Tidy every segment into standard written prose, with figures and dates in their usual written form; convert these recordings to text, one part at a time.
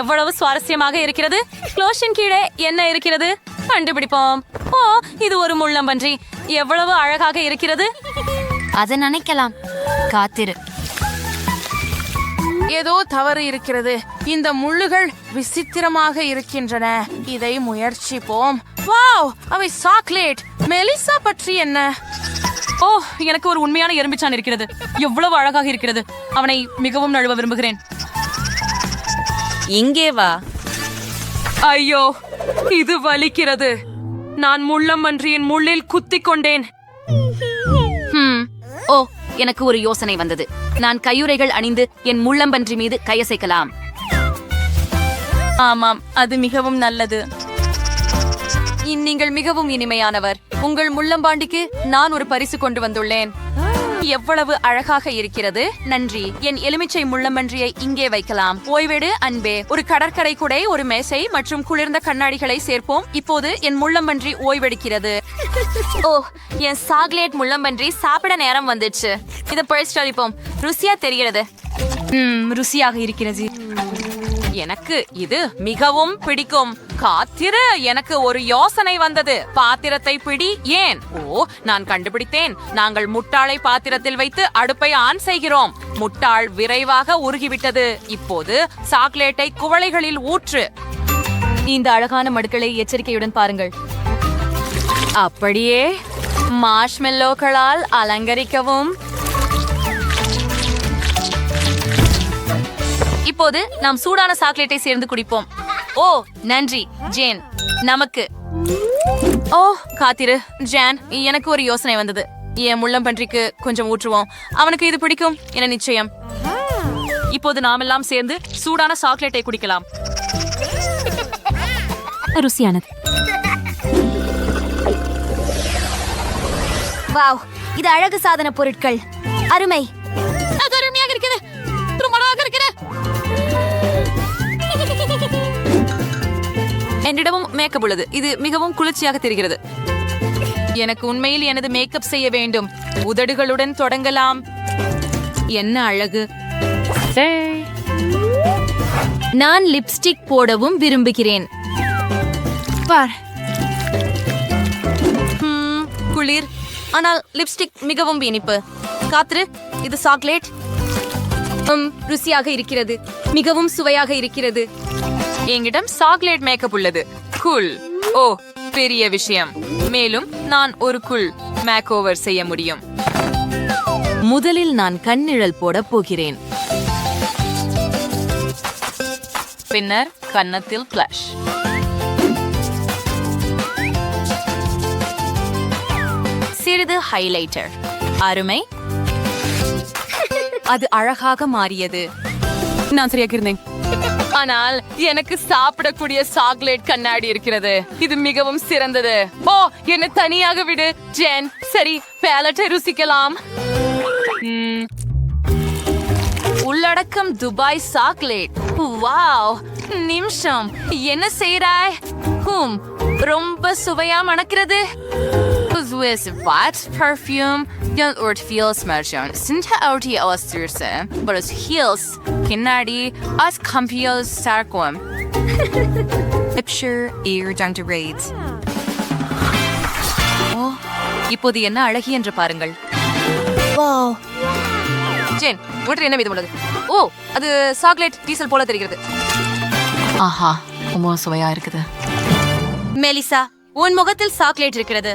எவ்வளவு சுவாரஸ்யமாக இருக்கிறது. க்ளோஷின் கீழே என்ன இருக்கிறது கண்டுபிடிப்போம். ஓ, இது ஒரு முள்ளம்பன்றி. எவ்வளவு அழகாக இருக்கிறது. அதை நினைக்கலாம். காத்திரு. ஏதோ தவறு இருக்கிறது. இந்த முள்ளுகள் விசித்திரமாக இருக்கின்றன. இதை முயற்சிப்போம். வாவ், அவை சாக்லேட். மெலிசா பற்றி என்ன? ஓ, எனக்கு ஒரு உண்மையான எறும்பிச்சான் இருக்கிறது. எவ்வளவு அழகாக இருக்கிறது. அவனை மிகவும் நழுவ விரும்புகிறேன். இங்கே வா. ஐயோ, இது வலிக்கிறது. நான் முள்ளம்பன்றியின் முள்ளில் குத்திக் கொண்டேன். ஓ, எனக்கு ஒரு யோசனை வந்தது. நான் கையுறைகள் அணிந்து என் முள்ளம்பன்றி மீது கையசைக்கலாம். ஆமாம், அது மிகவும் நல்லது. நீங்கள் மிகவும் இனிமையானவர். உங்கள் முள்ளம்பாண்டிக்கு நான் ஒரு பரிசு கொண்டு வந்துள்ளேன். எவ்வளவு அழகாக இருக்கிறது. நன்றி. என் எலுமிச்சை முள்ளம்பன்றியை இங்கே வைக்கலாம். ஓய்வெடு அன்பே. ஒரு கடற்கரை குடை, ஒரு மேசை மற்றும் குளிர்ந்த கண்ணாடிகளை சேர்ப்போம். இப்போது என் முள்ளம்பன்றி ஓய்வெடுக்கிறது. ஓ, என் சாக்லேட் முள்ளம்பன்றி சாப்பிட நேரம் வந்துச்சு. இதை பழிச்சு அளிப்போம். ருசியா தெரிகிறது. ருசியாக இருக்கிறது. எனக்கு இது மிகவும் பிடிக்கும். காத்திரு, எனக்கு ஒரு யோசனை வந்தது. பாத்திரத்தை பிடி. ஏன்? ஓ, நான் கண்டுபிடித்தேன். நாங்கள் முட்டாளை பாத்திரத்தில் வைத்து அடுப்பை ஆன் செய்கிறோம். முட்டாள் விரைவாக உருகிவிட்டது. இப்போது சாக்லேட்டை குவளைகளில் ஊற்று. இந்த அழகான மடுக்களை எச்சரிக்கையுடன் பாருங்கள். அப்படியே மார்ஷ்மெல்லோக்களால் அலங்கரிக்கவும். இப்போது நாம் சூடான சாக்லேட்டை சேர்ந்து குடிப்போம். ஓ, நன்றி ஜேன். நமக்கு ஓ, காத்திரு ஜான், எனக்கு ஒரு யோசனை வந்தது. என் முள்ளம்பன்றிக்கு கொஞ்சம் ஊற்றுவோம். அவனுக்கு இது பிடிக்கும் என நிச்சயம். இப்போது நாமெல்லாம் சேர்ந்து சூடான சாக்லேட்டை குடிக்கலாம். ருசியானது. வாவ், இது அழகு சாதன பொருட்கள். அருமை. அது அருமையாக இருக்கிறது. திருமணமாக இருக்கிறது. என்னிடமும் மேக்கப் உள்ளது. இது மிகவும் குளிர்ச்சியாக தெரிகிறது. எனக்கு உண்மையில் எனது மேக்கப் செய்ய வேண்டும். உதடுகளுடன் தொடங்கலாம். என்ன அழகு. நான் லிப்ஸ்டிக் போடவும் விரும்புகிறேன். பார். குளிர், ஆனால் லிப்ஸ்டிக் மிகவும் இனிப்பு. காத்திரு, இது சாக்லேட். ருசியாக இருக்கிறது. மிகவும் சுவையாக இருக்கிறது. என்கிடம் சாக்லேட் மேக்கப் உள்ளது. கூல். ஓ, பெரிய விஷயம். மேலும் நான் ஒரு கூல் மேக் ஓவர் செய்ய முடியும். முதலில் நான் கண்ணிழல் போட போகிறேன். பின்னர் கன்னத்தில் பிளஷ். சிறிது ஹைலைட்டர். அருமை. அது அழகாக மாறியது. நான் சரியாக இருந்தேன். ஆனால் எனக்கு சாப்பிடக்கூடிய சாக்லேட் கண்ணாடி இருக்கிறது. இது மிகவும் சிறந்தது. ஓ, என்ன தனியாக விடு ஜென். சரி, பேலட்டை ருசிக்கலாம். உள்ளடக்கம் துபாய் சாக்லேட். வாவ், நிமிஷம், என்ன செய்றாய்? ரொம்ப சுவையா மணக்கிறது. With what perfume don't word feels merchant. Sinta outi awasturse, but as heels kinadi as campios sarquam. Picture ear down to raids. Oh, இப்போது என்ன அழகி என்று பாருங்கள். வாவ். ஜேன், ஒன்று என்ன மீதம் உள்ளது? ஓ, அது சாக்லேட் டீசல் போல தெரிகிறது. ஆஹா, ரொம்ப சுவையா இருக்குது. மெலிசா, உன் முகத்தில் சாக்லேட் இருக்கிறது.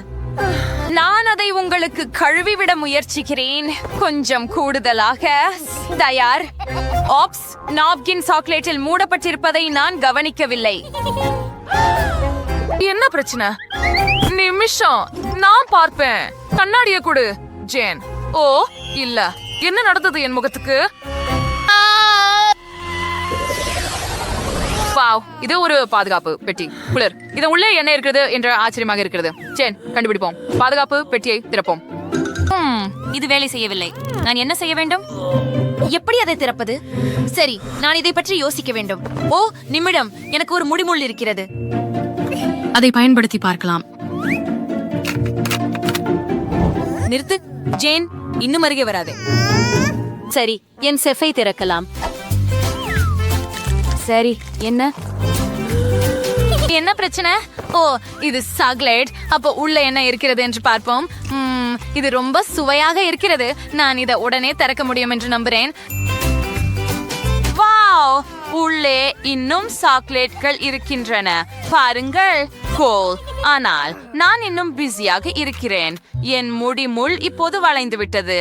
நான் அதை உங்களுக்கு கழுவி விட முயற்சிக்கிறேன். கொஞ்சம் கூடுதலாக. தயார். ஆப்ஸ், நாப்கின் சாக்லேட்டில் மூடப்பட்டிருப்பதை நான் கவனிக்கவில்லை. என்ன பிரச்சனை? நிமிஷம், நான் பார்ப்பேன். கண்ணாடிய கொடு ஜேன். ஓ, இல்ல. என்ன நடந்தது என் முகத்துக்கு? வாவ், இது ஒரு பாதுகாப்பு பெட்டி. குளிர். இது உள்ளே என்ன இருக்கிறது என்ற ஆச்சரியமாக இருக்கிறது. ஜேன், கண்டுபிடிப்போம். பாதுகாப்பு பெட்டியை திறப்போம். இது வேலை செய்யவில்லை. நான் என்ன செய்ய வேண்டும்? எப்படி அதை திறப்பது? சரி, நான் இதை பற்றி யோசிக்க வேண்டும். ஓ, நிமிடம், எனக்கு ஒரு முடிமுள் இருக்கிறது. அதை பயன்படுத்தி பார்க்கலாம். நிறுத்து ஜேன், இன்னும் அருகே வராதே. சரி, என் செஃபை திறக்கலாம். சரி, என்ன பிரச்சனை? ஓ, இது சாக்லேட். அப்போ உள்ள என்ன இருக்கிறது என்று பார்ப்போம். இது ரொம்ப சுவையாக இருக்கிறது. நான் இதை உடனே திறக்க முடியும் என்று நம்புறேன். வாவ், உள்ளே இன்னும் சாக்லேட்கள் இருக்கின்றன. பாருங்கள், கோல். ஆனால் நான் இன்னும் பிஸியாக இருக்கிறேன். என் முள் இப்போது வளைந்து விட்டது.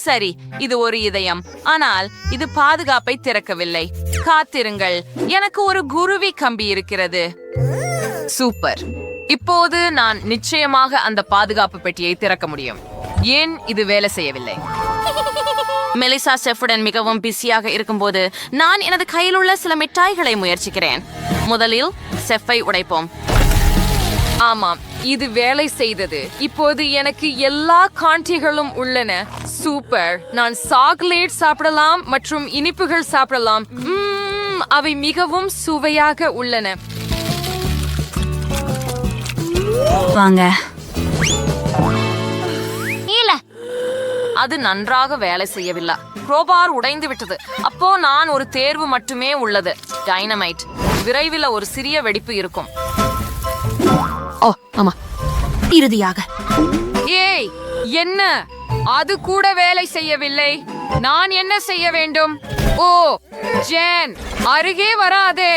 சரி, இது ஒரு இதயம். ஆனால் இது பாதுகாப்பை திறக்கவில்லை. காத்திருங்கள், எனக்கு ஒரு குருவி கம்பி இருக்கிறது. சூப்பர். இப்போது நான் நிச்சயமாக அந்த பாதுகாப்பு பெட்டியை திறக்க முடியும். ஏன் இது வேலை செய்யவில்லை? மெலிசா செஃபுடன் மிகவும் பிஸியாக இருக்கும்போது நான் எனது கையில் உள்ள சில மிட்டாய்களை முயற்சிக்கிறேன். முதலில் செஃப்பை உடைப்போம். ஆமாம், இது வேலை செய்தது. இப்போது எனக்கு எல்லா காண்டிகளும் உள்ளன. சூப்பர். நான் சாக்லேட் சாப்பிடலாம் மற்றும் இனிப்புகள் சாப்பிடலாம். அவை மிகவும் சுவையாக உள்ளன. வாங்க. அது நன்றாக வேலை செய்யவில்லை. க்ரோபார் உடைந்து விட்டது. அப்போ நான் ஒரு தேர்வு மட்டுமே உள்ளது. டைனமைட். விரைவில் ஒரு சிறிய வெடிப்பு இருக்கும். ஓ, ஆமா. இறுதியாக. ஏய், என்ன? அது கூட வேலை செய்யவில்லை. நான் என்ன செய்ய வேண்டும்? ஓ, ஜேன், அருகே வராதே.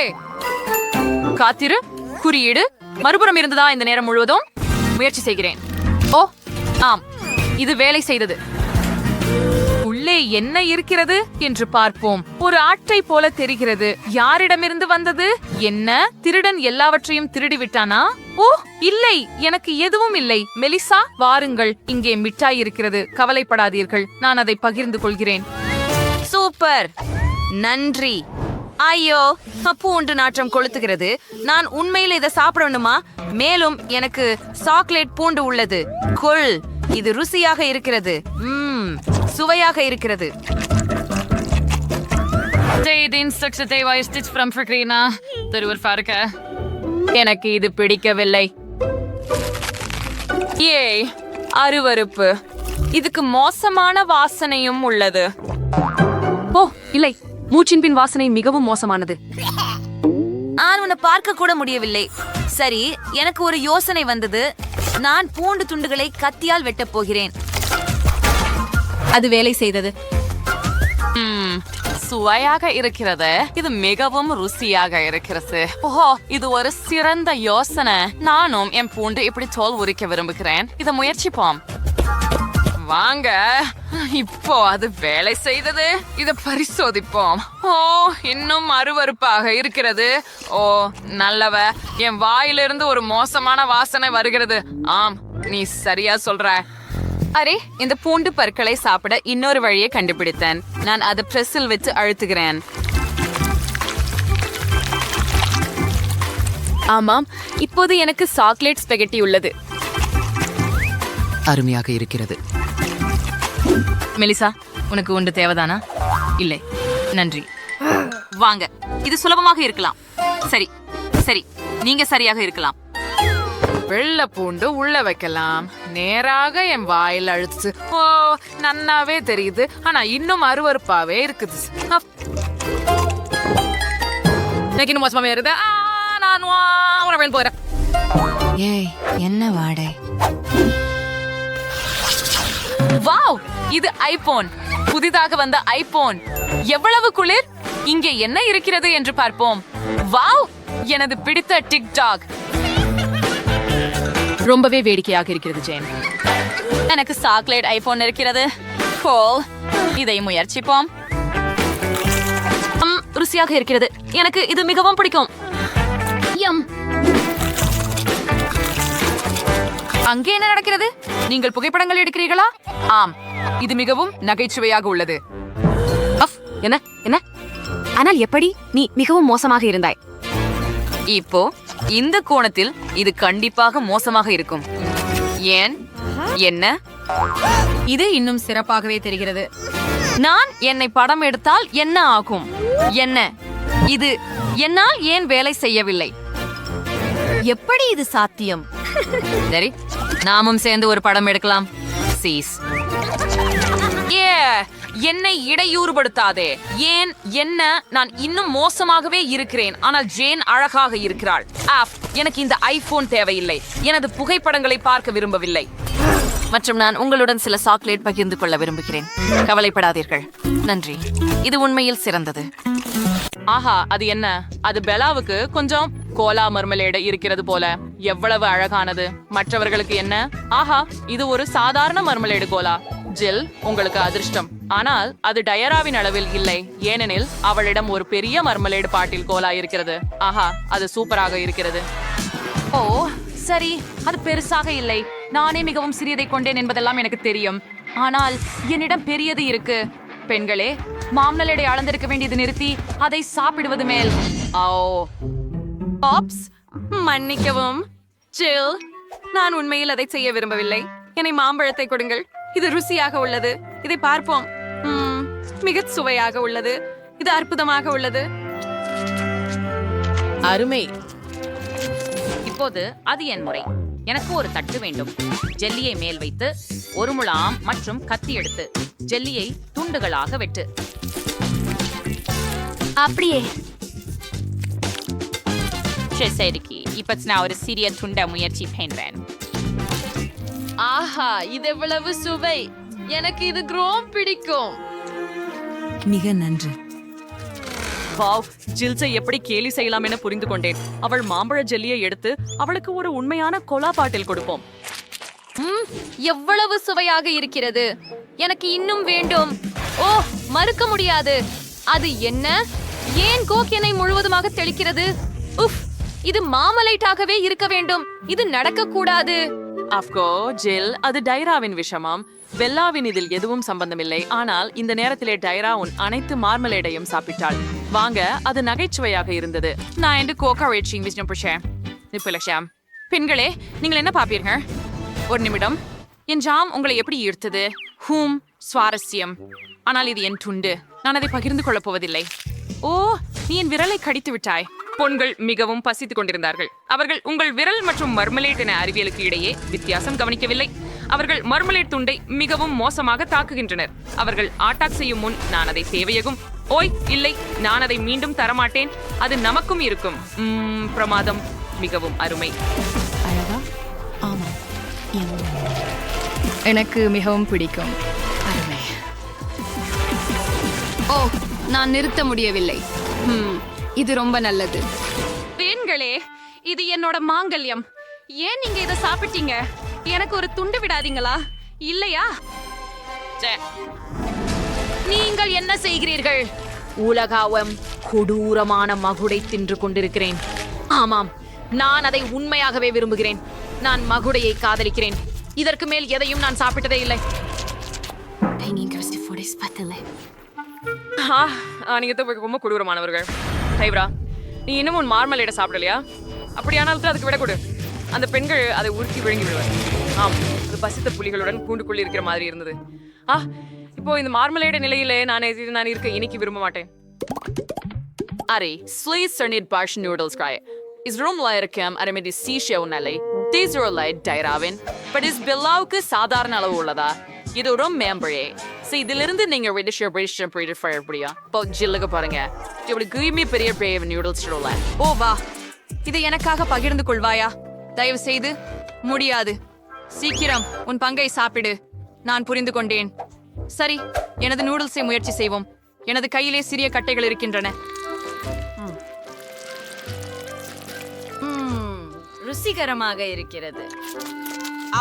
காத்திரு. குறியீடு மறுபுறம் இருந்ததா இந்த நேரம் முழுவதும்? முயற்சி செய்கிறேன். ஓ, ஆம், இது வேலை செய்தது. உள்ளே என்ன இருக்கிறது என்று பார்ப்போம். ஒரு ஆட்டை போல தெரிகிறது. யாரிடமிருந்து வந்தது? என்ன? திருடன் எல்லாவற்றையும் திருடி விட்டானா? ஓ, இல்லை, எனக்கு எதுவும் இல்லை. மெலிசா, வாருங்கள், இங்கே மிட்டாய் இருக்கிறது. கவலைப்படாதீர்கள், நான் அதை பகிர்ந்து கொள்கிறேன். சூப்பர், நன்றி. ஐயோ, பூண்டு நாற்றம் கொளுத்துகிறது. நான் உண்மையில் இதை சாப்பிடணுமா? மேலும் எனக்கு சாக்லேட் பூண்டு உள்ளது. கொள், இது ருசியாக இருக்கிறது. சுவையாக இருக்கிறது. எனக்கு இது பிடிக்கவில்லை. ஏய், அருவருப்பு. இதுக்கு மோசமான வாசனையும் உள்ளது. ஓ, இல்லை, மூச்சின் பின் வாசனை மிகவும் மோசமானது. நான் உன்னை பார்க்க கூட முடியவில்லை. சரி, எனக்கு ஒரு யோசனை வந்தது. நான் பூண்டு துண்டுகளை கத்தியால் வெட்டப் போகிறேன். அது வேலை செய்தது. சுவையாக இருக்கிறது. இது மிகவும் ருசியாக இருக்கிறது. ஓஹோ, இது ஒரு சிறந்த யோசனை. நானும் என் பூண்டு இப்படி தோல் உரிக்க விரும்புகிறேன். இதை முயற்சிப்போம். வாங்க, இப்போ அது வேலை செய்தது. இதை பரிசோதிப்போம். ஓ, இன்னும் அருவருப்பாக இருக்கிறது. ஓ, நல்லவ. என் வாயிலிருந்து ஒரு மோசமான வாசனை வருகிறது. ஆம், நீ சரியா சொல்ற. அரே, இந்த பூண்டு பற்களை சாப்பிட இன்னொரு வழியை கண்டுபிடித்தேன். நான் அதை பிரஸில் வச்சு அழுத்துகிறேன். ஆமாம், இப்போது எனக்கு சாக்லேட் ஸ்பெகட்டி உள்ளது. அருமையாக இருக்கிறது. மெலிசா, உனக்கு ஒன்று தேவைதானா? இல்லை, நன்றி. வாங்க, இது சுலபமாக இருக்கலாம். சரி சரி, நீங்க சரியாக இருக்கலாம். வெள்ளை பூண்டு உள்ள வைக்கலாம். நேராக என் வாயில் அழுத்து. ஓ, நன்னாவே தெரியுது. ஆனா இன்னும் அருவருப்பாவே இருக்குது. எனக்கு இன்னும் மோசமாவே இருக்குது. நான் போறேன். ஏய், என்ன வாடை? வாவ், இது ஐபோன். புதிதாக வந்த ஐபோன். எவ்வளவு குளிர். இங்கே என்ன இருக்கிறது என்று பார்ப்போம். வாவ், எனது பிடித்த டிக்டாக். ரொம்பவே வேடிக்கையாக இருக்கிறது ஜேன். எனக்கு சாக்லேட் ஐபோன் இருக்கிறது. கோல், இதை முயற்சிப்போம். ருசியாக இருக்கிறது. எனக்கு இது மிகவும் பிடிக்கும். அங்கே என்ன நடக்கிறது? நீங்கள் புகைப்படங்கள் எடுக்கிறீர்களா? ஆம், இது மிகவும் நகைச்சுவையாக உள்ளது. என்ன என்ன? ஆனால் எப்படி? நீ மிகவும் மோசமாக இருந்தாய். இப்போ இந்த கோணத்தில் இது கண்டிப்பாக மோசமாக இருக்கும். ஏன்? என்ன? இது இன்னும் சிறப்பாகவே தெரிகிறது. நான் என்னை படம் எடுத்தால் என்ன ஆகும்? என்ன இது? என்னால் ஏன் வேலை செய்யவில்லை? எப்படி இது சாத்தியம்? சரி, நாமும் சேர்ந்து ஒரு படம் எடுக்கலாம். சீஸ். என்னை இடையூறுபடுத்தாதே. ஏன் என்ன? நான் இன்னும் மோசமாகவே இருக்கிறேன், ஆனால் ஜேன் அழகாக இருக்கிறாள். எனக்கு இந்த ஐபோன் தேவையில்லை. எனது புகைப்படங்களை பார்க்க விரும்பவில்லை. மற்றும் நான் உங்களுடன் சில சாக்லேட் பகிர்ந்து கொள்ள விரும்புகிறேன். கவலைப்படாதீர்கள். நன்றி. இது உண்மையில் சிறந்தது. ஆஹா, அது என்ன? அது பெலாவுக்கு கொஞ்சம் கோலா மர்மலேடு இருக்கிறது போல. எவ்வளவு அழகானது. மற்றவர்களுக்கு என்ன? ஆஹா, இது ஒரு சாதாரண மர்மலேடு கோலா. ஜில், உங்களுக்கு அதிர்ஷ்டம். ஆனால் அது டயராவின் அளவில் இல்லை, ஏனெனில் அவளிடம் ஒரு பெரிய மர்மலேடு பாட்டில் கோலா இருக்கிறது. ஆஹா, அது சூப்பராக இருக்கிறது. ஓ சரி, அது பெருசாக இல்லை. நானே மிகவும் சிறியதை கொண்டேன் என்பதெல்லாம் எனக்கு தெரியும். ஆனால் என்னிடம் பெரியது இருக்கு. பெண்களே, மாம்லலேடை அளந்திருக்க வேண்டியது நிறுத்தி அதை சாப்பிடுவது மேல். ஓ பாப்ஸ், மன்னிக்கவும் ஜில், நான் உண்மையில் அதை செய்ய விரும்பவில்லை. என்னை மாம்பழத்தை கொடுங்கள். இது ருசியாக உள்ளது. இதை பார்ப்போம். மிக சுவையாக உள்ளது. இது அற்புதமாக உள்ளது. அருமை. இப்போது அது என் முறை. எனக்கு ஒரு தட்டு வேண்டும். ஜெல்லியை மேல் வைத்து ஒரு முழாம் மற்றும் கத்தி எடுத்து ஜெல்லியை துண்டுகளாக வெட்டு. அப்படியே சரிக்கு இப்ப நான் ஒரு சிறிய துண்ட முயற்சி பண்றேன். ஆஹா, இது எவ்வளவு சுவை. எனக்கு இது ரொம்ப பிடிக்கும். மிக நன்றி. வாவ், ஜில்ஸை எப்படி கேலி செய்யலாம் என புரிந்து கொண்டேன். அவள் மாம்பழ ஜெல்லியை எடுத்து அவளுக்கு ஒரு உண்மையான கொலா பாட்டில் கொடுப்போம். எவ்வளவு சுவையாக இருக்கிறது. எனக்கு இன்னும் வேண்டும். ஓ, மறுக்க முடியாது. அது என்ன? ஏன் கோக் என்னை முழுவதுமாக தெளிக்கிறது? உஃப், இது மாமலைட்டாகவே இருக்க வேண்டும். இது நடக்க கூடாது. அப்கோ ஜில், அது டைராவின் விஷமாம். பெல்லாவின் இதில் எதுவும் சம்பந்தமில்லை. ஆனால் இந்த நேரத்திலே டைரா உன் அனைத்து மார்மலேடையும் சாப்பிட்டாள். வாங்க, அது நகைச்சுவையாக இருந்தது. நான் என்று கோகா ரேச்சிங் விஜயம் புஷேன் நிப்புலஷாம். பெண்களே, நீங்கள் என்ன பாப்பீர்கள்? ஒரு நிமிடம். என் ஜாம் உங்களை எப்படி ஈர்த்தது? சுவாரஸ்யம். ஆனால் இது என் துண்டு. நான் அதை பகிர்ந்து கொள்ளப் போவதில்லை. ஓ, நீ என் விரலை கடித்து விட்டாய். பொண்கள் மிகவும் பசித்துக் கொண்டிருந்தார்கள். அவர்கள் உங்கள் விரல் மற்றும் மர்மலேட் என அறிவியலுக்கு இடையே வித்தியாசம் கவனிக்கவில்லை. அவர்கள் மர்மலேட் துண்டை மிகவும் மோசமாக தாக்குகின்றனர். அவர்கள் அட்டாக் செய்யும் முன் நான் அதை தேவையகும். ஓய் இல்லை, நான் அதை மீண்டும் தரமாட்டேன். அது நமக்கும் இருக்கும். பிரமாதம். மிகவும் அருமை. அழகா? ஆமாம், எனக்கு மிகவும் பிடிக்கும். அருமை. ஓ, நான் நிறுத்த முடியவில்லை. இது ரொம்ப நல்லது. பெண்களே, இது என்னோட மாங்கல்யம். ஏன் நீங்க இதை சாப்பிட்டீங்க? எனக்கு ஒரு துண்டு விடாதீங்களா? இல்லையா? நீங்கள் என்ன செய்கிறீர்கள்? உலகாவம் கொடூரமான மகுடை தின்று கொண்டிருக்கிறேன். ஆமாம், நான் அதை உண்மையாகவே விரும்புகிறேன். நான் மகுடையை காதலிக்கிறேன். இதற்கு மேல் எதையும் நான் சாப்பிட்டதே இல்லை. நீங்க ரொம்ப கொடூரமானவர்கள். டைப்ரா, நீ இன்னும் உன் மார்மலேட சாப்பிடலையா? அப்படியானால் அதுக்கு விட கொடு. அந்த பெண்கள் அதை உருக்கி விழுங்கி விடுவார். ஆம், அது பசித்த புலிகளுடன் கூண்டுக்குள் இருக்கிற மாதிரி இருந்தது. இப்போ இந்த மார்மலேட நிலையிலே நான் இருக்க இன்னைக்கு விரும்ப மாட்டேன். அரே, ஸ்லீஸ் சர்னிட் பாஷ் நூடுல்ஸ் காய். இஸ் ரூம்ல இருக்கேன். அரேமெடி சீஷேவ் நிலை. தீஸ்ரோலை டைராவின். பட் இஸ் பெல்லாவுக்கு சாதாரண அளவு உள்ளதா? இது ஒரு மேம்பழே. இதிலிருந்து நீங்க முடியா? இப்போ ஜில்லுக்கு பாருங்க. இப்படி கிரீமி பெரிய பிரேவ் நூடுல்ஸ் ரோல. ஓ வா, இதை எனக்காக பகிர்ந்து கொள்வாயா? தயவு செய்து. முடியாது. சீக்கிரம் உன் பங்கை சாப்பிடு. நான் புரிந்து கொண்டேன். சரி, எனது நூடுல்ஸை முயற்சி செய்வோம். எனது கையிலே சிறிய கட்டைகள் இருக்கின்றன. ருசிகரமாக இருக்கிறது.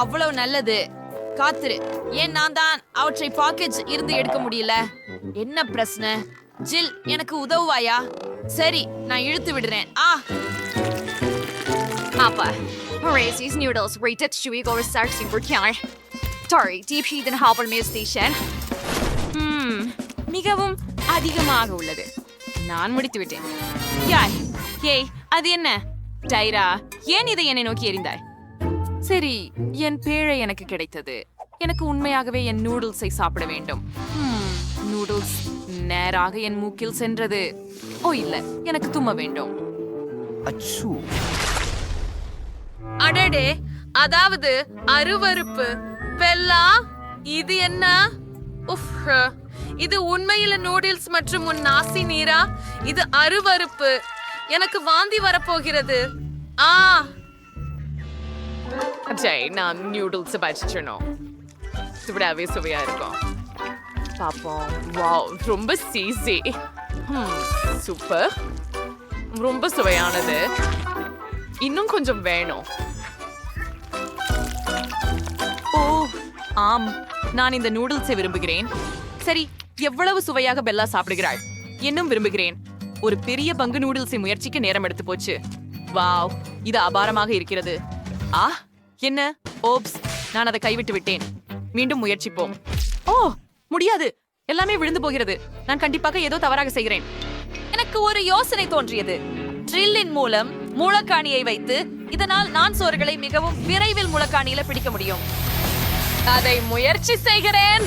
அவ்வளவு நல்லது. காத்திரு. ஏன் நான் தான் அவற்றை பாக்கெட் இருந்து எடுக்க முடியல? என்ன பிரச்சனை? ஜில், எனக்கு உதவுவாயா? சரி, நான் இழுத்து விடுறேன். Appa. Mauritius noodles rated chewy go research super killer. Sorry, deep heat and harbor meal station. மிகவும் அதிகமாக உள்ளது. நான் முடித்து விட்டேன். யாய், ஏய், அது என்ன? டைரா, ஏன் இதை என்னை நோக்கி எறிந்தாய்? சரி, என் பேழை எனக்கு கிடைத்தது. எனக்கு உண்மையாகவே என் நூடுல்ஸை சாப்பிட வேண்டும். நூடுல்ஸ் நேராக என் மூக்கில் சென்றது. ஓ இல்ல, எனக்கு தும்ம வேண்டும். அடடே, அதாவது அருவருப்பு. பெல்லா, இது என்ன? உஃப், இது உண்மையில நூடுல்ஸ் மற்றும் உன் நாசி நீரா? இது அருவருப்பு. எனக்கு வாந்தி வரப்போகிறது. ஆ, ஜெய், நான் நியூடுல்ஸ் பச்சிடணும். விடாவே சுவையா இருக்கும். பாப்போம். வாவ், ரொம்ப சீசி. சூப்பர், ரொம்ப சுவையானது. இன்னும் கொஞ்சம் வேணும். ஓ ஆம், நான் இந்த நூடுல்ஸை விரும்புகிறேன். சரி, எவ்வளவு சுவையாக பெல்லா சாப்பிடுகிறாள். இன்னும் விரும்புகிறேன். ஒரு பெரிய பங்கு நூடுல்ஸை முயற்சிக்க நேரம் எடுத்து போச்சு. வாவ், இது அபாரமாக இருக்கிறது. ஆ, என்ன? ஓப்ஸ், நான் அதை கைவிட்டு விட்டேன். மீண்டும் முயற்சிப்போம். ஓ, முடியாது. எல்லாமே விழுந்து போகிறது. நான் கண்டிப்பாக ஏதோ தவறாக செய்கிறேன். எனக்கு ஒரு யோசனை தோன்றியது. ட்ரில்லின் மூலம் முளக்காணியை வைத்து இதனால் நான் சோறுகளை மிகவும் விரைவில் முளக்காணியில பிடிக்க முடியும். அதை முயற்சி செய்கிறேன்.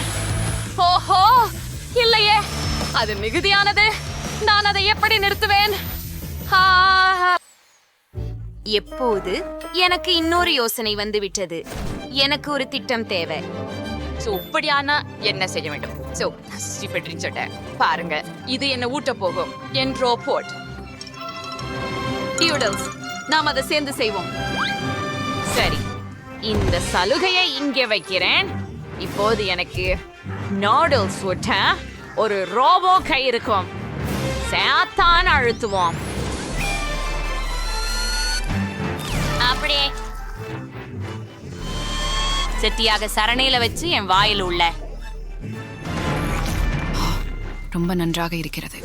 ஓஹோ, இல்லையே, அது மிகுதியானது. நான் அதை எப்படி நிறுத்துவேன்? எப்போது எனக்கு இன்னொரு யோசனை வந்து விட்டது. எனக்கு ஒரு திட்டம் தேவை. சோ, இப்படியானா என்ன செய்ய வேண்டும்? சோ, ஸ்டீபெட்ரின் சொட்ட பாருங்க, இது என்ன ஊட்ட போகும் என் ரோபோட். டியூடல்ஸ், நாம் அதை சேர்ந்து செய்வோம். சரி, இந்த சலுகையை இங்கே வைக்கிறேன். இப்போது எனக்கு நூடுல்ஸ் ஊட்ட ஒரு ரோபோ கை இருக்கும். சேத்தான் அழுத்துவோம். அப்படியே செட்டியாக சரணையில வச்சு என் வாயில் உள்ள. ரொம்ப நன்றாக இருக்கிறது.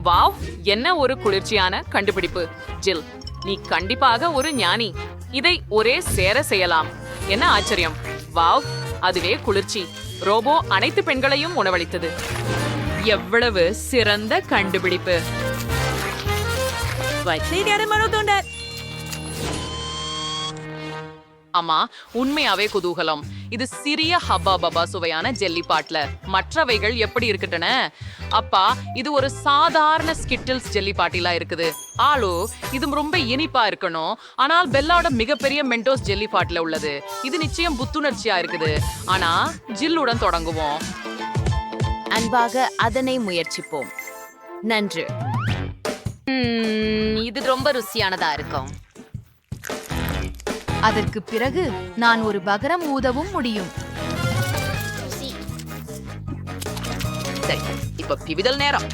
வாவ், என்ன ஒரு குளிர்ச்சியான கண்டுபிடிப்பு. ஜில், நீ கண்டிப்பாக ஒரு ஞானி. இதை ஒரே சேர செய்யலாம். என்ன ஆச்சரியம். வாவ், அதுவே குளிர்ச்சி. ரோபோ அனைத்து பெண்களையும் உணவளித்தது. எவ்வளவு சிறந்த கண்டுபிடிப்பு. ஆமா, உண்மையாவே குதூகலம். இது சிறிய ஹப்பா பபா சுவையான ஜெல்லி பாட்லர். மற்றவைகள் எப்படி இருக்கட்டன? அப்பா, இது ஒரு சாதாரண ஸ்கிட்டில்ஸ் ஜெல்லி பாட்டிலா இருக்குது. ஆளு, இது ரொம்ப இனிப்பா இருக்கணும். ஆனால் பெல்லாவோட மிகப்பெரிய மென்டோஸ் ஜெல்லி பாட்டில உள்ளது. இது நிச்சயம் புத்துணர்ச்சியா இருக்குது. ஆனா ஜில்லுடன் தொடங்குவோம். அன்பாக அதனை முயற்சிப்போம். நன்று. இது ரொம்ப ருசியானதா இருக்கும். அதற்கு பிறகு நான் ஒரு பகரம் ஊதவும் முடியும். சரி, இப்ப பிவிதல் நேரம்.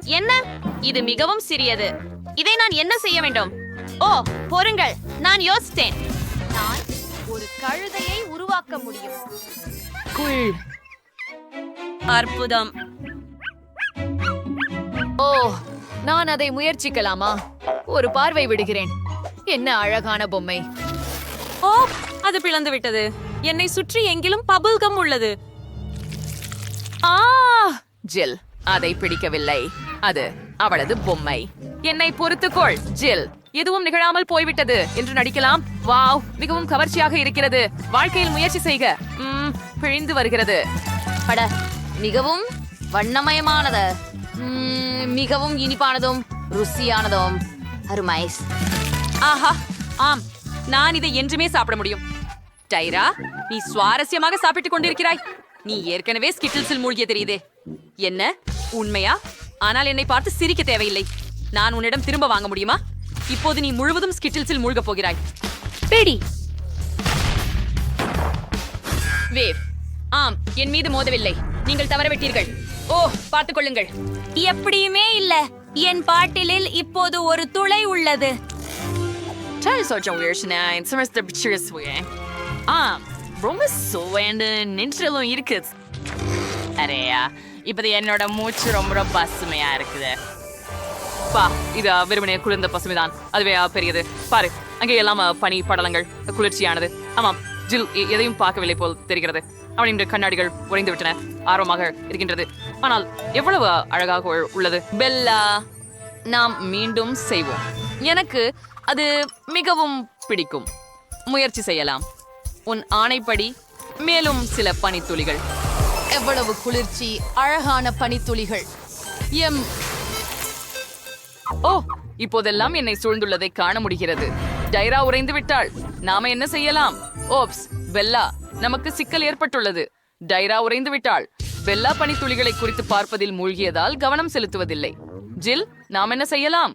என்ன? இது மிகவும் சிறியது. இதை நான் என்ன செய்ய வேண்டும்? ஓ, பொறுங்கள், நான் யோசித்தேன். நான் ஒரு கழுதையை உருவாக்க முடியும். அற்புதம். ஓ, நான் அதை முயற்சிக்கலாமா? ஒரு பார்வை விடுகிறேன். என்ன அழகான பொம்மை. ஓ, அது பிளந்து விட்டது. என்னை சுற்றி எங்கிலும் பபிள் கம் உள்ளது. ஆ, ஜில், அதை பிடிக்கவில்லை. அது அவளது பொம்மை. என்னை பொறுத்துக்கொள் ஜில். எதுவும் நிகழாமல் போய்விட்டது என்று நடிக்கலாம். வாவ், மிகவும் கவர்ச்சியாக இருக்கிறது. வாழ்க்கையில் முயற்சி செய்க. பிழிந்து வருகிறது. பட மிகவும் வண்ணமயமானது. மிகவும் இனிப்பானதும் ருசியானதும். அருமைஸ். ஆஹா, ஆம், நான் இதை என்றுமே சாப்பிட முடியும். டைரா, நீ சுவாரஸ்யமாக சாப்பிட்டுக் கொண்டிருக்கிறாய். நீ ஏற்கனவே ஸ்கிட்டில்ஸில் மூழ்கிய தெரியுதே. என்ன, உண்மையா? ஆனால் என்னை பார்த்து சிரிக்க தேவையில்லை. நான் உன்னிடம் திரும்ப வாங்க முடியுமா? இப்போது நீ முழுவதும் ஸ்கிட்டில்ஸில் மூழ்கப் போகிறாய். பிடி. வேவ், ஆம், என் மீது மோதவில்லை. நீங்கள் தவறவிட்டீர்கள். ஓ, பார்த்துக் கொள்ளுங்கள். எப்படியுமே இல்ல. என் பாட்டிலில் இப்போது ஒரு துளை உள்ளது. ரொம்ப சுவைண்டு நின்றும் இருக்கு. அரேயா, இப்ப என்னோட மூச்சு ரொம்ப பசுமையா இருக்குது. பா, இது வெறுமனே குளிர்ந்த பசுமைதான். அதுவே பெரியது. பாரு, அங்கே எல்லாம் பனி படலங்கள். குளிர்ச்சியானது. ஆமாம், ஜில் எதையும் பார்க்கவில்லை போல் தெரிகிறது. அவனின் கண்ணாடிகள் உறைந்து விட்டன. ஆர்வமாக இருக்கின்றது. ஆனால் எவ்வளவு அழகாக உள்ளது. பெல்லா, நாம் மீண்டும் செய்வோம். எனக்கு அது மிகவும் பிடிக்கும். முயற்சி செய்யலாம். உன் ஆணைப்படி மேலும் சில பனித்துளிகள். எவ்வளவு குளிர்ச்சி, அழகான பனித்துளிகள். ஓ, இப்போதெல்லாம் என்னை சூழ்ந்துள்ளதை காண முடிகிறது. டைரா உறைந்து விட்டாள். நாம என்ன செய்யலாம்? ஓப்ஸ், பெல்லா, நமக்கு சிக்கல் ஏற்பட்டுள்ளது. டைரா உறைந்து விட்டாள். பெல்லா பனித்துளிகளை குறித்து பார்ப்பதில் மூழ்கியதால் கவனம் செலுத்துவதில்லை. ஜில், நாம் என்ன செய்யலாம்?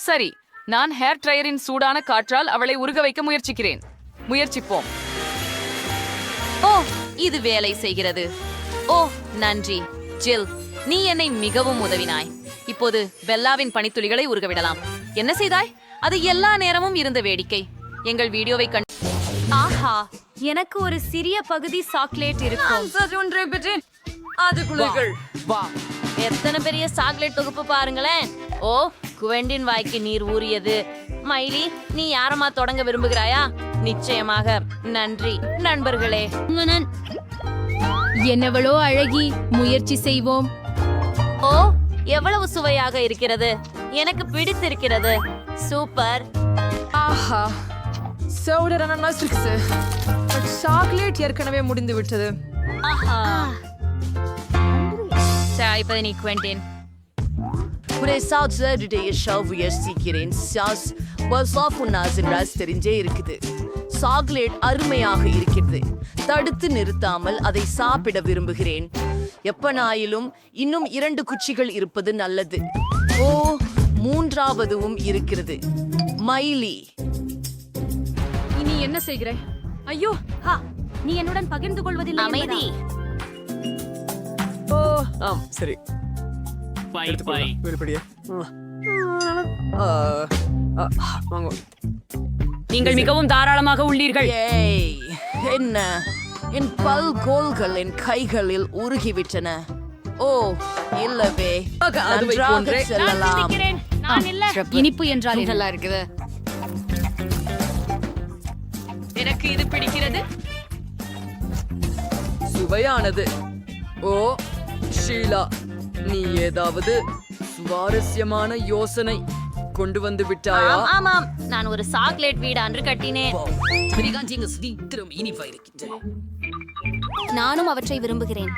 சரி, நான் ஹேர் ட்ரையரின் சூடான காற்றால் அவளை உருக வைக்க முயற்சிப்போம். ஓ, இது வேலை செய்கிறது. ஓ, நன்றி ஜில், நீ என்னை மிகவும் உதவினாய். இப்போது பெல்லாவின் பனித்துளிகளை உருகவிடலாம். என்ன செய்தாய்? அது எல்லா நேரமும் இருந்த வேடிக்கை. எங்கள் வீடியோவை ஆஹா, எனக்கு ஒரு சிறிய பகுதி சாக்லேட் இருக்கும். எத்தனை பெரிய சாக்லேட் தொகுப்பு பாருங்களேன். ஓ, குவெண்டின் வாய்க்கு நீர் ஊறியது. மைலி, நீ யாரமா தொடங்க விரும்புகிறாயா? நிச்சயமாக. நன்றி நண்பர்களே. என்னவளோ அழகி, முயற்சி செய்வோம். ஓ, எவ்வளவு சுவையாக இருக்கிறது. எனக்கு பிடித்திருக்கிறது. சூப்பர். ஆஹா, சோடரான ஸ்ட்ரிக்ஸ். சாக்லேட் ஏற்கனவே முடிந்து விட்டது. ஆஹா, இப்போது நீ குவெண்டின். தெரிஞ்சே இருக்குது. சாக்லேட் அருமையாக இருக்கிறது. தடுத்து நிறுத்தாமல் அதை சாப்பிட விரும்புகிறேன். எப்பனாயிலும் இன்னும் 2 குச்சிகள் இருப்பது நல்லது. ஓ, 3ஆவதும் இருக்கிறது. மைலி, இனி என்ன செய்கிறாய்? ஐயோ, நீ என்னுடன் பகிர்ந்து கொள்வதில் அமைதி. சரி, நீங்கள் மிகவும் தாராளமாக உள்ளீர்கள். ஏய், என்ன? என் பல்கோள்கள் என் கைகளில் உருகிவிட்டன. ஓ, இல்லவே. நன்றாக செல்லலாம். இனிப்பு என்றால் நல்லா இருக்குது. எனக்கு இது பிடிக்கிறது. சுவையானது. ஓ, ஷீலா, நீ ஏதாவது சுவாரஸ்யமான யோசனை கொண்டு வந்து விட்டாயா? ஆமாம், நான் ஒரு சாக்லேட் வீடு அன்று கட்டினேன். நானும் அவற்றை விரும்புகிறேன்.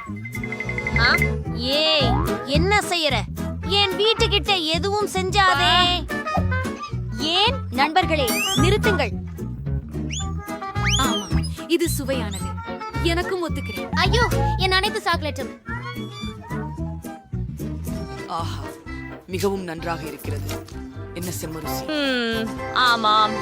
ஏய், என்ன செய்யற? என் வீட்டுக்கிட்ட எதுவும் செஞ்சாதே. ஏன்? நண்பர்களே, நிறுத்துங்கள். ஆமா, இது சுவையானது. எனக்கும் ஒத்துக்கிறேன். ஐயோ, என் அனைத்து சாக்லேட்டும். ஆஹா, மிகவும் நன்றாக இருக்கிறது. என்ன செம்மருசி. ஆமாம்.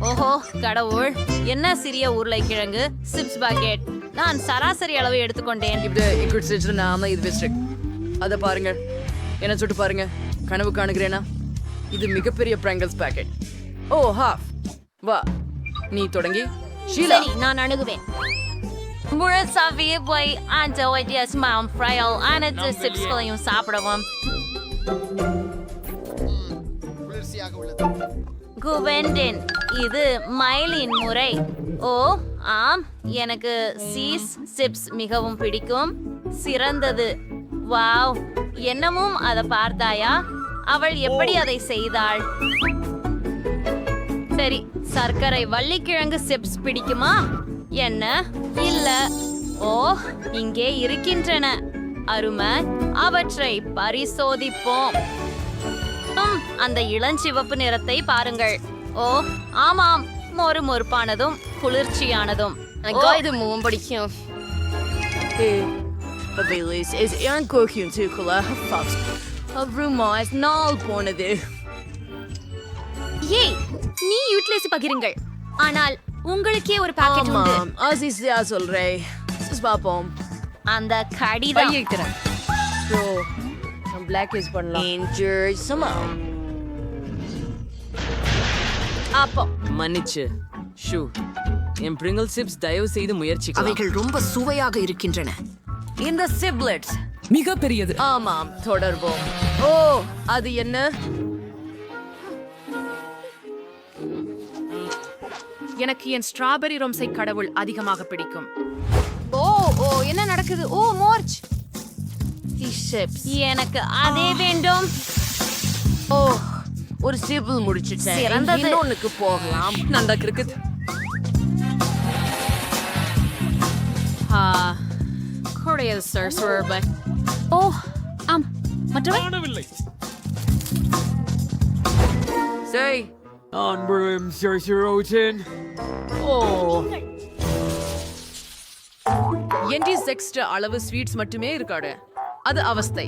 ஓஹோ கடவுள், என்ன சிறிய உருளைக்கிழங்கு சிப்ஸ் பாக்கெட். நான் சராசரி அளவு எடுத்துக்கொண்டேன். அத பாருங்க, என்ன சுட்டு பாருங்க. கனவு காணுகிறேனா? இது மிகப்பெரிய பிராங்கல்ஸ் பாக்கெட். ஓ, ஹாஃப். வா, நீ தொடங்கி. ஷீலா, சரி, நான் அணுகுவேன். முழுசாவே போய் அந்த ஐடியாஸ் மாம் ஃப்ரையல் அனைத்து சிப்ஸ்களையும் சாப்பிடவும். குவெண்டின், இது மைலின் முறை. ஓ, ஆம், எனக்கு சீஸ் சிப்ஸ் மிகவும் பிடிக்கும். சிறந்தது. வாவ், என்னமும் அதை பார்த்தாயா? அவள் எப்படி அதை செய்தாள்? சரி, சர்க்கரை வள்ளிக்கிழங்கு சிப்ஸ் பிடிக்குமா? என்ன? இல்ல. ஓ, இங்கே இருக்கின்றன. அருமை, அவற்றை பரிசோதிப்போம். அந்த இளஞ்சிவப்பு நிறத்தை பாருங்கள். ஓ, ஆமாம், மொறுமொறுப்பானதும் குளிர்ச்சியானதும். இது மூவும் பிடிக்கும். போனது. ஏய், நீ யூட்டிலைஸ் பகிருங்கள். ஆனால் உங்களுக்கே ஒரு பாக்கெட் உண்டு. ஆசியா சொல்றேன். பாப்போம். அந்த கடிதம். பிளாக் யூஸ் பண்ணலாம். அப்போ மன்னிச்சு ஷூ. என் பிரிங்கிள் சிப்ஸ் தயவு செய்து முயற்சிக்கலாம். அவைகள் ரொம்ப சுவையாக இருக்கின்றன. இந்த சிப்லெட்ஸ் மிக பெரியது. ஆமாம், தொடர்வோம். ஓ, அது என்ன? எனக்கு என் ஸ்ட்ராபெரி ரொம்சை கடவுள் அதிகமாக பிடிக்கும். ஓ, என்ன நடக்குது? ஓ, மோர்ச். எனக்கு அதே வேண்டும். ஓ, ஒரு சிபிள் முடிச்சிட்டேன். சிறந்தது. இன்னொன்னுக்கு போகலாம். நல்லா இருக்குது. ஓ, ஆம், மற்றவை. சரி, என்டி எக்ஸ்ட்ரா அளவு ஸ்வீட்ஸ் மட்டுமே இருக்காடு. அது அவஸ்தை.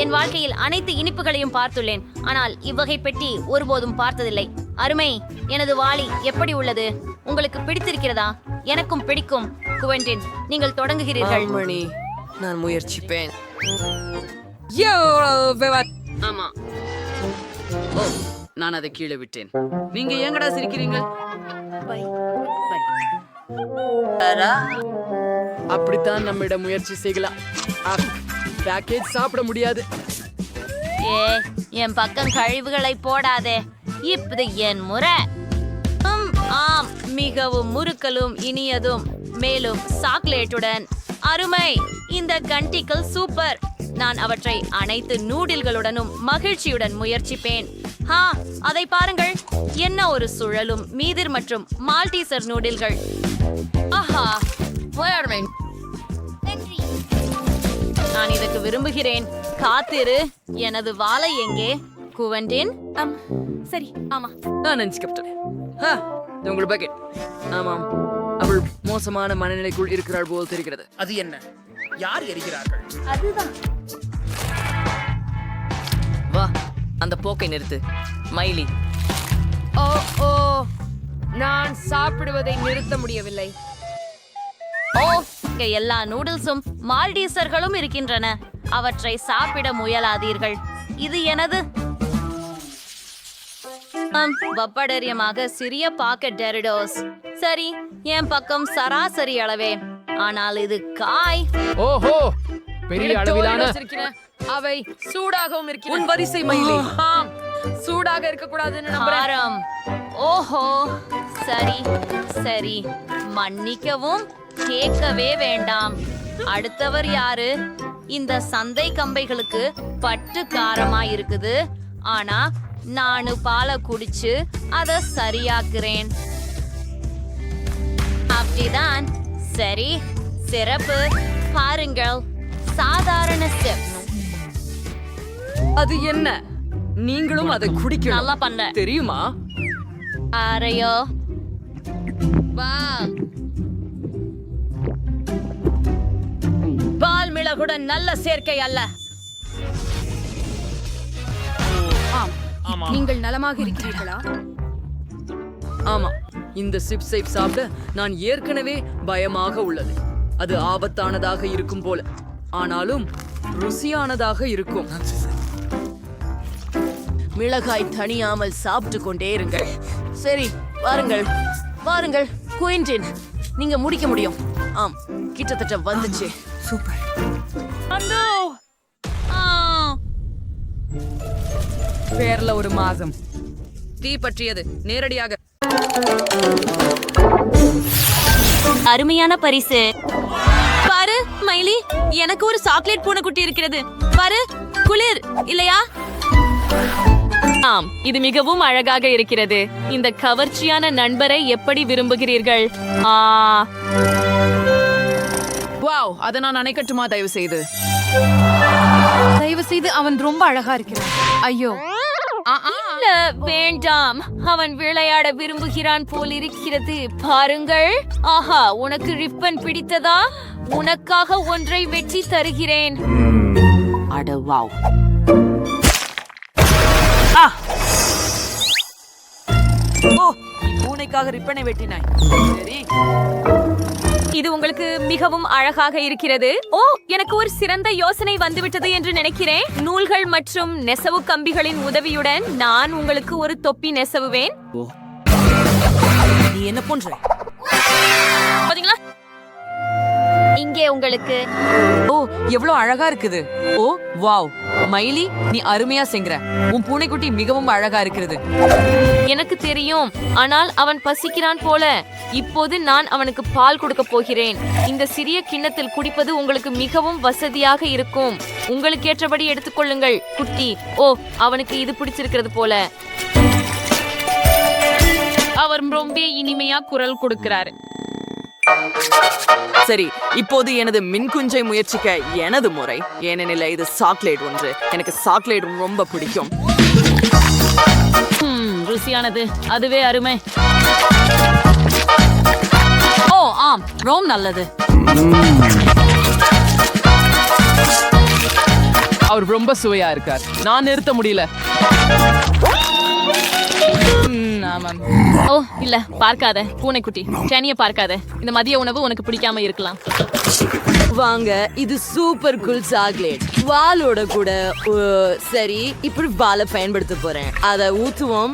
என் வாழ்க்கையில் அனைத்து இனிப்புகளையும் பார்த்துள்ளேன், ஆனால் இவ்வகை பெட்டி ஒருபோதும் பார்த்ததில்லை. அருமை. எனது வாளி எப்படி உள்ளது? உங்களுக்கு பிடித்திருக்கிறதா? எனக்கும் பிடிக்கும். குவென்டின், நீங்கள் தொடங்குகிறீர்கள். மணி, நான் முயற்சிப்பேன். ஆமா. ஓ, நான் அதை கீழே விட்டேன். நீங்க ஏங்கடா சிரிக்கிறீங்க? அப்படித்தான் நம்மிடம் முயற்சி செய்யலாம். பேக்கேஜ் சாப்பிட முடியாது. என் பக்கம் கழிவுகளை போடாதே. இப்பது என் முறை. ஆம், மிகவும் முறுக்கலும் இனியதும், மேலும் சாக்லேட்டுடன். அருமை. இந்த கண்டிகள் சூப்பர். நான் அவற்றை அனைத்து நூடில்களுடனும் மகிழ்ச்சியுடன் முயற்சிப்பேன். அதை பாருங்கள், என்ன ஒரு சுழலும் மீதிர் மற்றும் மால்டீசர் நூடில்கள். ஆஹா, நான் இதற்கு விரும்புகிறேன். காத்திரு, எனது வாளை எங்கே? குவென்டின். சரி, ஆமா. நான் நினைச்சுக்கிட்டேன். உங்கள் பக்கெட். ஆமாம், அவள் மோசமான மனநிலைக்குள் இருக்கிறாள் போல் தெரிகிறது. அது என்ன? யார் எரிகிறார்கள்? அதுதான். வா, அந்த போக்கை நிறுத்து மைலி. ஓ, நான் சாப்பிடுவதை நிறுத்த முடியவில்லை. இங்க எல்லா நூடுல்ஸும் மால்டீசர்களும் இருக்கின்றன. அவற்றை சாப்பிட முயலாதீர்கள். இது எனது. வப்படரியமாக சிறிய பாக்கெட் டெரிடோஸ். சரி, என் பக்கம் சராசரி அளவே. ஆனால் இது காய். ஓஹோ, பெரிய அளவிலான. அவை சூடாகவும் இருக்கிறது. உன் வரிசை மைலி. சூடாக இருக்க கூடாதுன்னு காரம். ஓஹோ, சரி சரி, மன்னிக்கவும், கேட்கவே வேண்டாம். அடுத்தவர் யாரு? இந்த சந்தை கம்பைகளுக்கு பட்டு காரமா இருக்குது. ஆனா நானு பாலை குடிச்சு அத சரியாக்குறேன். அப்படிதான். சரி, சிறப்பு. பாருங்கள், சாதாரண ஸ்டெப். அது என்ன? நீங்களும் அதை குடிக்கணும். நல்லா பண்ண தெரியுமா? அரையோ. வா, பால் மிளகுடன் நல்ல சேர்க்கை அல்ல. நீங்கள் நலமாக இருக்கிறீர்களா? ஆமா, இந்த சிப்ஸை சாப்பிட நான் ஏற்கனவே பயமாக உள்ளது. அது ஆபத்தானதாக இருக்கும் போல, ஆனாலும் ருசியானதாக இருக்கும். மிளகாய் தணியாமல் சாப்பிட்டு கொண்டே இருங்கள். சரி, வாருங்கள் வாருங்கள் குயின்டின், நீங்க முடிக்க முடியும். ஆம், கிட்டத்தட்ட வந்துச்சு. சூப்பர். பேர்ல ஒரு மாசம் தீ பற்றியது நேரடியாக. அருமையான பரிசு. பாரு மைலி, எனக்கு ஒரு சாக்லேட் பூனைக்குட்டி இருக்கிறது. பாரு, குளிர் இல்லையா? ஆம், இது மிகவும் அழகாக இருக்கிறது. இந்த கவர்ச்சியான நண்பரை எப்படி விரும்புகிறீர்கள்? வாவ், அதை நான் அணைக்கட்டுமா? தயவு செய்து அவன் ரொம்ப அழகா இருக்கிறான். ஐயோ, இல்ல, வேண்டாம். அவன் விளையாட விரும்புகிறான் போல் இருக்கிறது. பாருங்கள். ஆஹா, உனக்கு ரிப்பன் பிடித்ததா? உனக்காக ஒன்றை வெட்டி தருகிறேன். அட வாவ். ஓ, பூனைக்காக ரிப்பனை வெட்டினாய். சரி, இது உங்களுக்கு மிகவும் அழகாக இருக்கிறது. ஓ, எனக்கு ஒரு சிறந்த யோசனை வந்துவிட்டது என்று நினைக்கிறேன். நூல்கள் மற்றும் நெசவு கம்பிகளின் உதவியுடன் நான் உங்களுக்கு ஒரு தொப்பி நெசவுவேன். நீ என்ன பண்ற? பாத்தீங்களா? இங்கே உங்களுக்கு. ஓ, எவ்வளவு அழகா இருக்குது. ஓ வாவ், மைலி, நீ அருமையா செங்கற. உன் பூனைக்குட்டி மிகவும் அழகா இருக்கிறது. எனக்கு தெரியும், ஆனால் அவன் பசிக்கிறான் போல. இப்போது நான் அவனுக்கு பால் கொடுக்க போகிறேன். இந்த சிறிய கிண்ணத்தில் குடிப்பது உங்களுக்கு மிகவும் வசதியாக இருக்கும். உங்களுக்கு ஏற்றபடி எடுத்துக்கொள்ளுங்கள் குட்டி. ஓ, அவனுக்கு இது பிடிச்சிருக்கிறது போல. அவர் ரொம்ப இனிமையா குரல் கொடுக்கிறாரு. சரி, இப்போது எனது மின்குஞ்சை முயற்சிக்க எனது முறை. ஏனெனில் இது சாக்லேட் ஒன்று. எனக்கு சாக்லேட் ரொம்ப பிடிக்கும். ருசியானது, அதுவே அருமை. ஓ ஆம், ரோம் நல்லது. அவர் ரொம்ப சுவையா இருக்கார். நான் நிறுத்த முடியல. ஆமாம். ஓ இல்ல, பார்க்காத பூனைக்குட்டி, டேனிய பார்க்காத. இந்த மதிய உணவு உனக்கு பிடிக்காம இருக்கலாம். வாங்க, இது சூப்பர் கூல் சாக்லேட். வாலோட கூட. சரி, இப்படி வாலை பயன்படுத்த போறேன். அதை ஊத்துவோம்.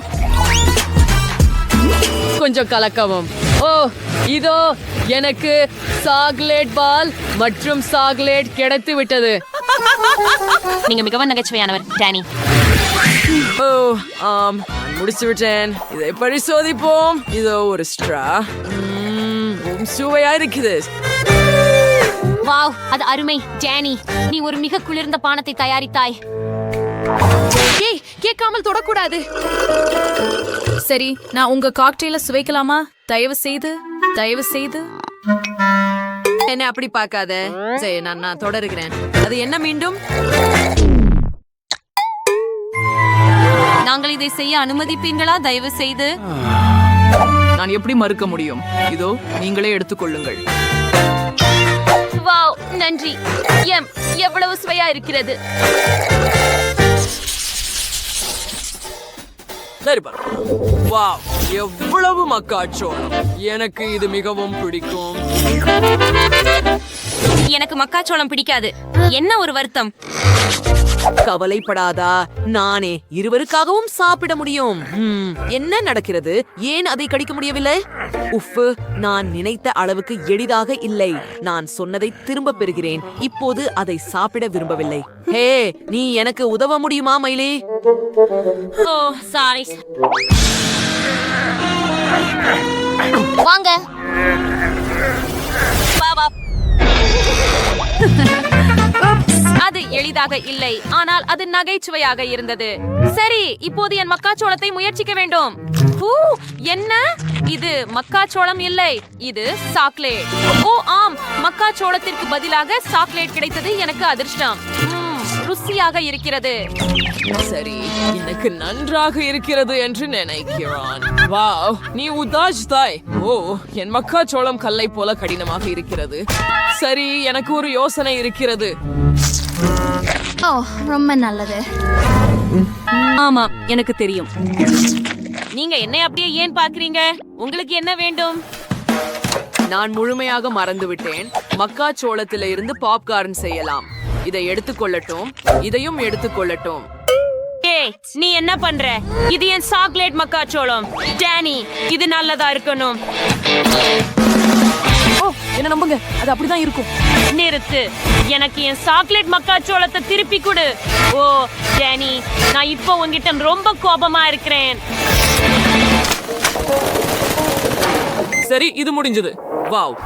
கொஞ்சம் கலக்கவும். ஓ, இதோ எனக்கு சாக்லேட் பால் மற்றும் சாக்லேட் கிடைத்து விட்டது. நீங்க மிகவும் நகைச்சுவையானவர், டேனி. ஓ ஆம், நான் முடிச்சு விட்டேன். இதை பரிசோதிப்போம். இதோ ஒரு ஸ்ட்ரா. சுவையா இருக்குது. வாவ், அது அருமை. டேனி, நீ ஒரு மிக குளிர்ந்த பானத்தை தயாரித்தாய். ஏய், கேட்காமல் தொடக்கூடாது. சரி, நான் உங்க காக்டெயில சுவைக்கலாமா? தயவு செய்து, தயவு செய்து. என்ன அப்படி பார்க்காத. சரி, நான் தொடருகிறேன். அது என்ன மீண்டும்? நாங்கள் இதை செய்ய அனுமதிப்பீங்களா தயவு செய்து? நான் எப்படி மறுக்க முடியும்? இதோ நீங்களே எடுத்துக்கொள்ளுங்கள். வாவ், நன்றி. எவ்வளவு சுவையா இருக்கிறது. சரி பாரு. வாவ், எவ்வளவு மக்காச்சோளம். எனக்கு இது மிகவும் பிடிக்கும். எனக்கு மக்காச்சோளம் பிடிக்காது. என்ன ஒரு வருத்தம். கவலைப்படாதா, நானே இருவருக்காகவும் சாப்பிட முடியும். என்ன நடக்கிறது? ஏன் அதை கடிக்க முடியவில்லை? உஃப், நான் நினைத்த அளவுக்கு எளிதாக இல்லை. நான் சொன்னதை திரும்ப பெறுகிறேன். இப்போது அதை சாப்பிட விரும்பவில்லை. ஹே, நீ எனக்கு உதவ முடியுமா மைலி? ஓ சாரி. வாங்க. அது எளிதாக இல்லை, ஆனால் அது நகைச்சுவையாக இருந்தது. சரி, இப்போது என் மக்காச்சோளத்தை முயற்சிக்க வேண்டும். என்ன இது? மக்காச்சோளம் இல்லை, இது சாக்லேட். ஓ ஆம், மக்காச்சோளத்திற்கு பதிலாக சாக்லேட் கிடைத்தது. எனக்கு அதிர்ஷ்டம். ருசியாக இருக்கிறது. சரி, எனக்கு நன்றாக இருக்கிறது என்று நினைக்கிறான். வாவ், நீ உதாஜ் தாய். ஓ, என் மக்காச்சோளம் கல்லை போல கடினமாக இருக்கிறது. சரி, எனக்கு ஒரு யோசனை இருக்கிறது. ஓ, ரொம்ப நல்லது. ஆமா, எனக்கு தெரியும். நீங்க என்னை அப்படியே ஏன் பார்க்கறீங்க? உங்களுக்கு என்ன வேண்டும்? நான் முழுமையாக மறந்துவிட்டேன். மக்காச்சோளத்தில இருந்து பாப்கார்ன் செய்யலாம். இதை எடுத்துக்கொள்ளட்டும், இதையும் எடுத்துக்கொள்ளட்டும். ஏய், நீ என்ன பண்ற? இது என் சாக்லேட் மக்காச்சோளம். டேனி, இது நல்லதா இருக்கணும். ஓ, என்ன நம்புங்க, அது அப்படிதான் இருக்கும். நிறுத்து. எனக்கு என் சாக்லேட் மக்காச்சோளத்தை திருப்பி கொடு. ஓ டேனி, நான் இப்போ உன்கிட்ட ரொம்ப கோபமா இருக்கிறேன். சரி, இது முடிஞ்சது. வாவ்,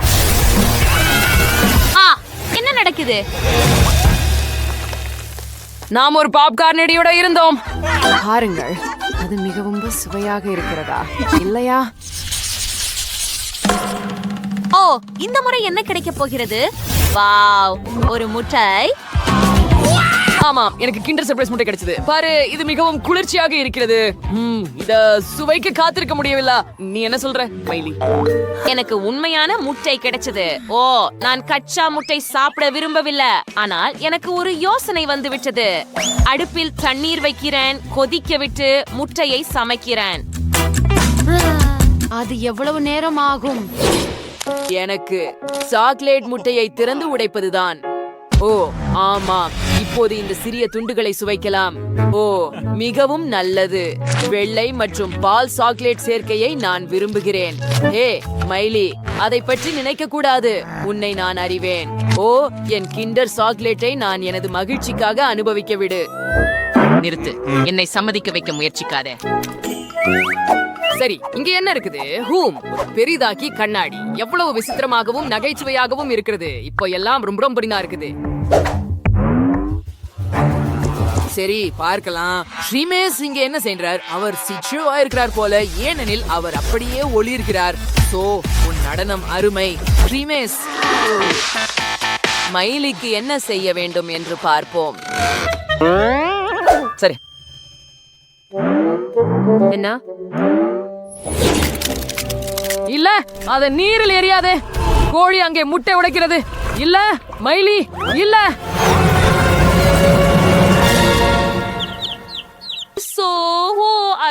என்ன நடக்குது? நாம் ஒரு பாப்கார்ன் இடையோட இருந்தோம். பாருங்கள், அது மிகவும் சுவையாக இருக்கிறதா இல்லையா? ஓ, இந்த முறை என்ன கிடைக்க போகிறது? வாவ், ஒரு முட்டை. ஆமாம், எனக்கு கிண்டர் சர்ப்ரைஸ் முட்டை கிடைச்சது. பாரு, இது மிகவும் குளிர்ச்சியாக இருக்கிறது. இத சுவைக்க காத்திருக்க முடியவில்லை. நீ என்ன சொல்ற மைலி? எனக்கு உண்மையான முட்டை கிடைச்சது. ஓ, நான் கச்சா முட்டை சாப்பிட விரும்பவில்லை, ஆனால் எனக்கு ஒரு யோசனை வந்து விட்டது. அடுப்பில் தண்ணீர் வைக்கிறேன், கொதிக்க விட்டு முட்டையை சமைக்கிறேன். அது எவ்வளவு நேரம் ஆகும்? எனக்கு சாக்லேட் முட்டையை திறந்து உடைப்பதுதான். ஓ ஆமாம், இப்போது இந்த சிறிய துண்டுகளை சுவைக்கலாம். ஓ, மிகவும் நல்லது. வெள்ளை மற்றும் பால் சாக்லேட் சேர்க்கையை நான் விரும்புகிறேன். ஹே மைலி, அதை பற்றி நினைக்க கூடாது. உன்னை நான் அறிவேன். ஓ, என் கிண்டர் சாக்லேட்டை நான் எனது மகிழ்ச்சிக்காக அனுபவிக்க விடு. நிறுத்து, என்னை சம்மதிக்க வைக்க முயற்சிக்காதே. சரி, இங்க என்ன இருக்குது? பெரிதாக்கி கண்ணாடி. எவ்வளவு விசித்திரமாகவும் நகைச்சுவையாகவும் இருக்கிறது. இப்போ எல்லாம் ரொம்ப ரொம்ப இருக்குது. சரி, பார்க்கலாம். ஸ்ரீமேஷ் இங்க என்ன செய்றார்? அவர் சிச்சுவா இருக்கிறார் போல, ஏனெனில் அவர் அப்படியே ஒளிர்கிறார். சோ, உன் நடனம் அருமை ஸ்ரீமேஷ். மைலிக்கு என்ன செய்ய வேண்டும் என்று பார்ப்போம். சரி. என்ன? இல்ல, அத நீரில் எரியாதே. கோழி அங்கே முட்டை உடைக்கிறது. இல்ல மைலி, இல்ல.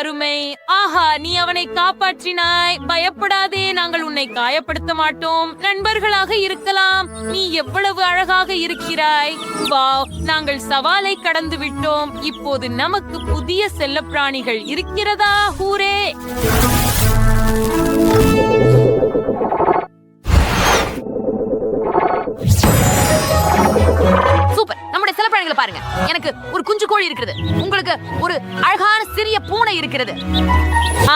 அருமை. ஆஹா, நீ அவனை காப்பாற்றினாய். பயப்படாதே, நாங்கள் உன்னை காயப்படுத்த மாட்டோம். நண்பர்களாக இருக்கலாம். நீ எவ்வளவு அழகாக இருக்கிறாய். வாவ், நாங்கள் சவாலை கடந்து விட்டோம். இப்போது நமக்கு புதிய செல்லப்பிராணிகள் இருக்கிறதா? ஹூரே! சூப்பர். நம்முடைய செல்லப்பிராணிகளை பாருங்க. எனக்கு ஒரு குஞ்சு கோழி இருக்கிறது. உங்களுக்கு ஒரு அழகான சிறிய பூனை இருக்கிறது.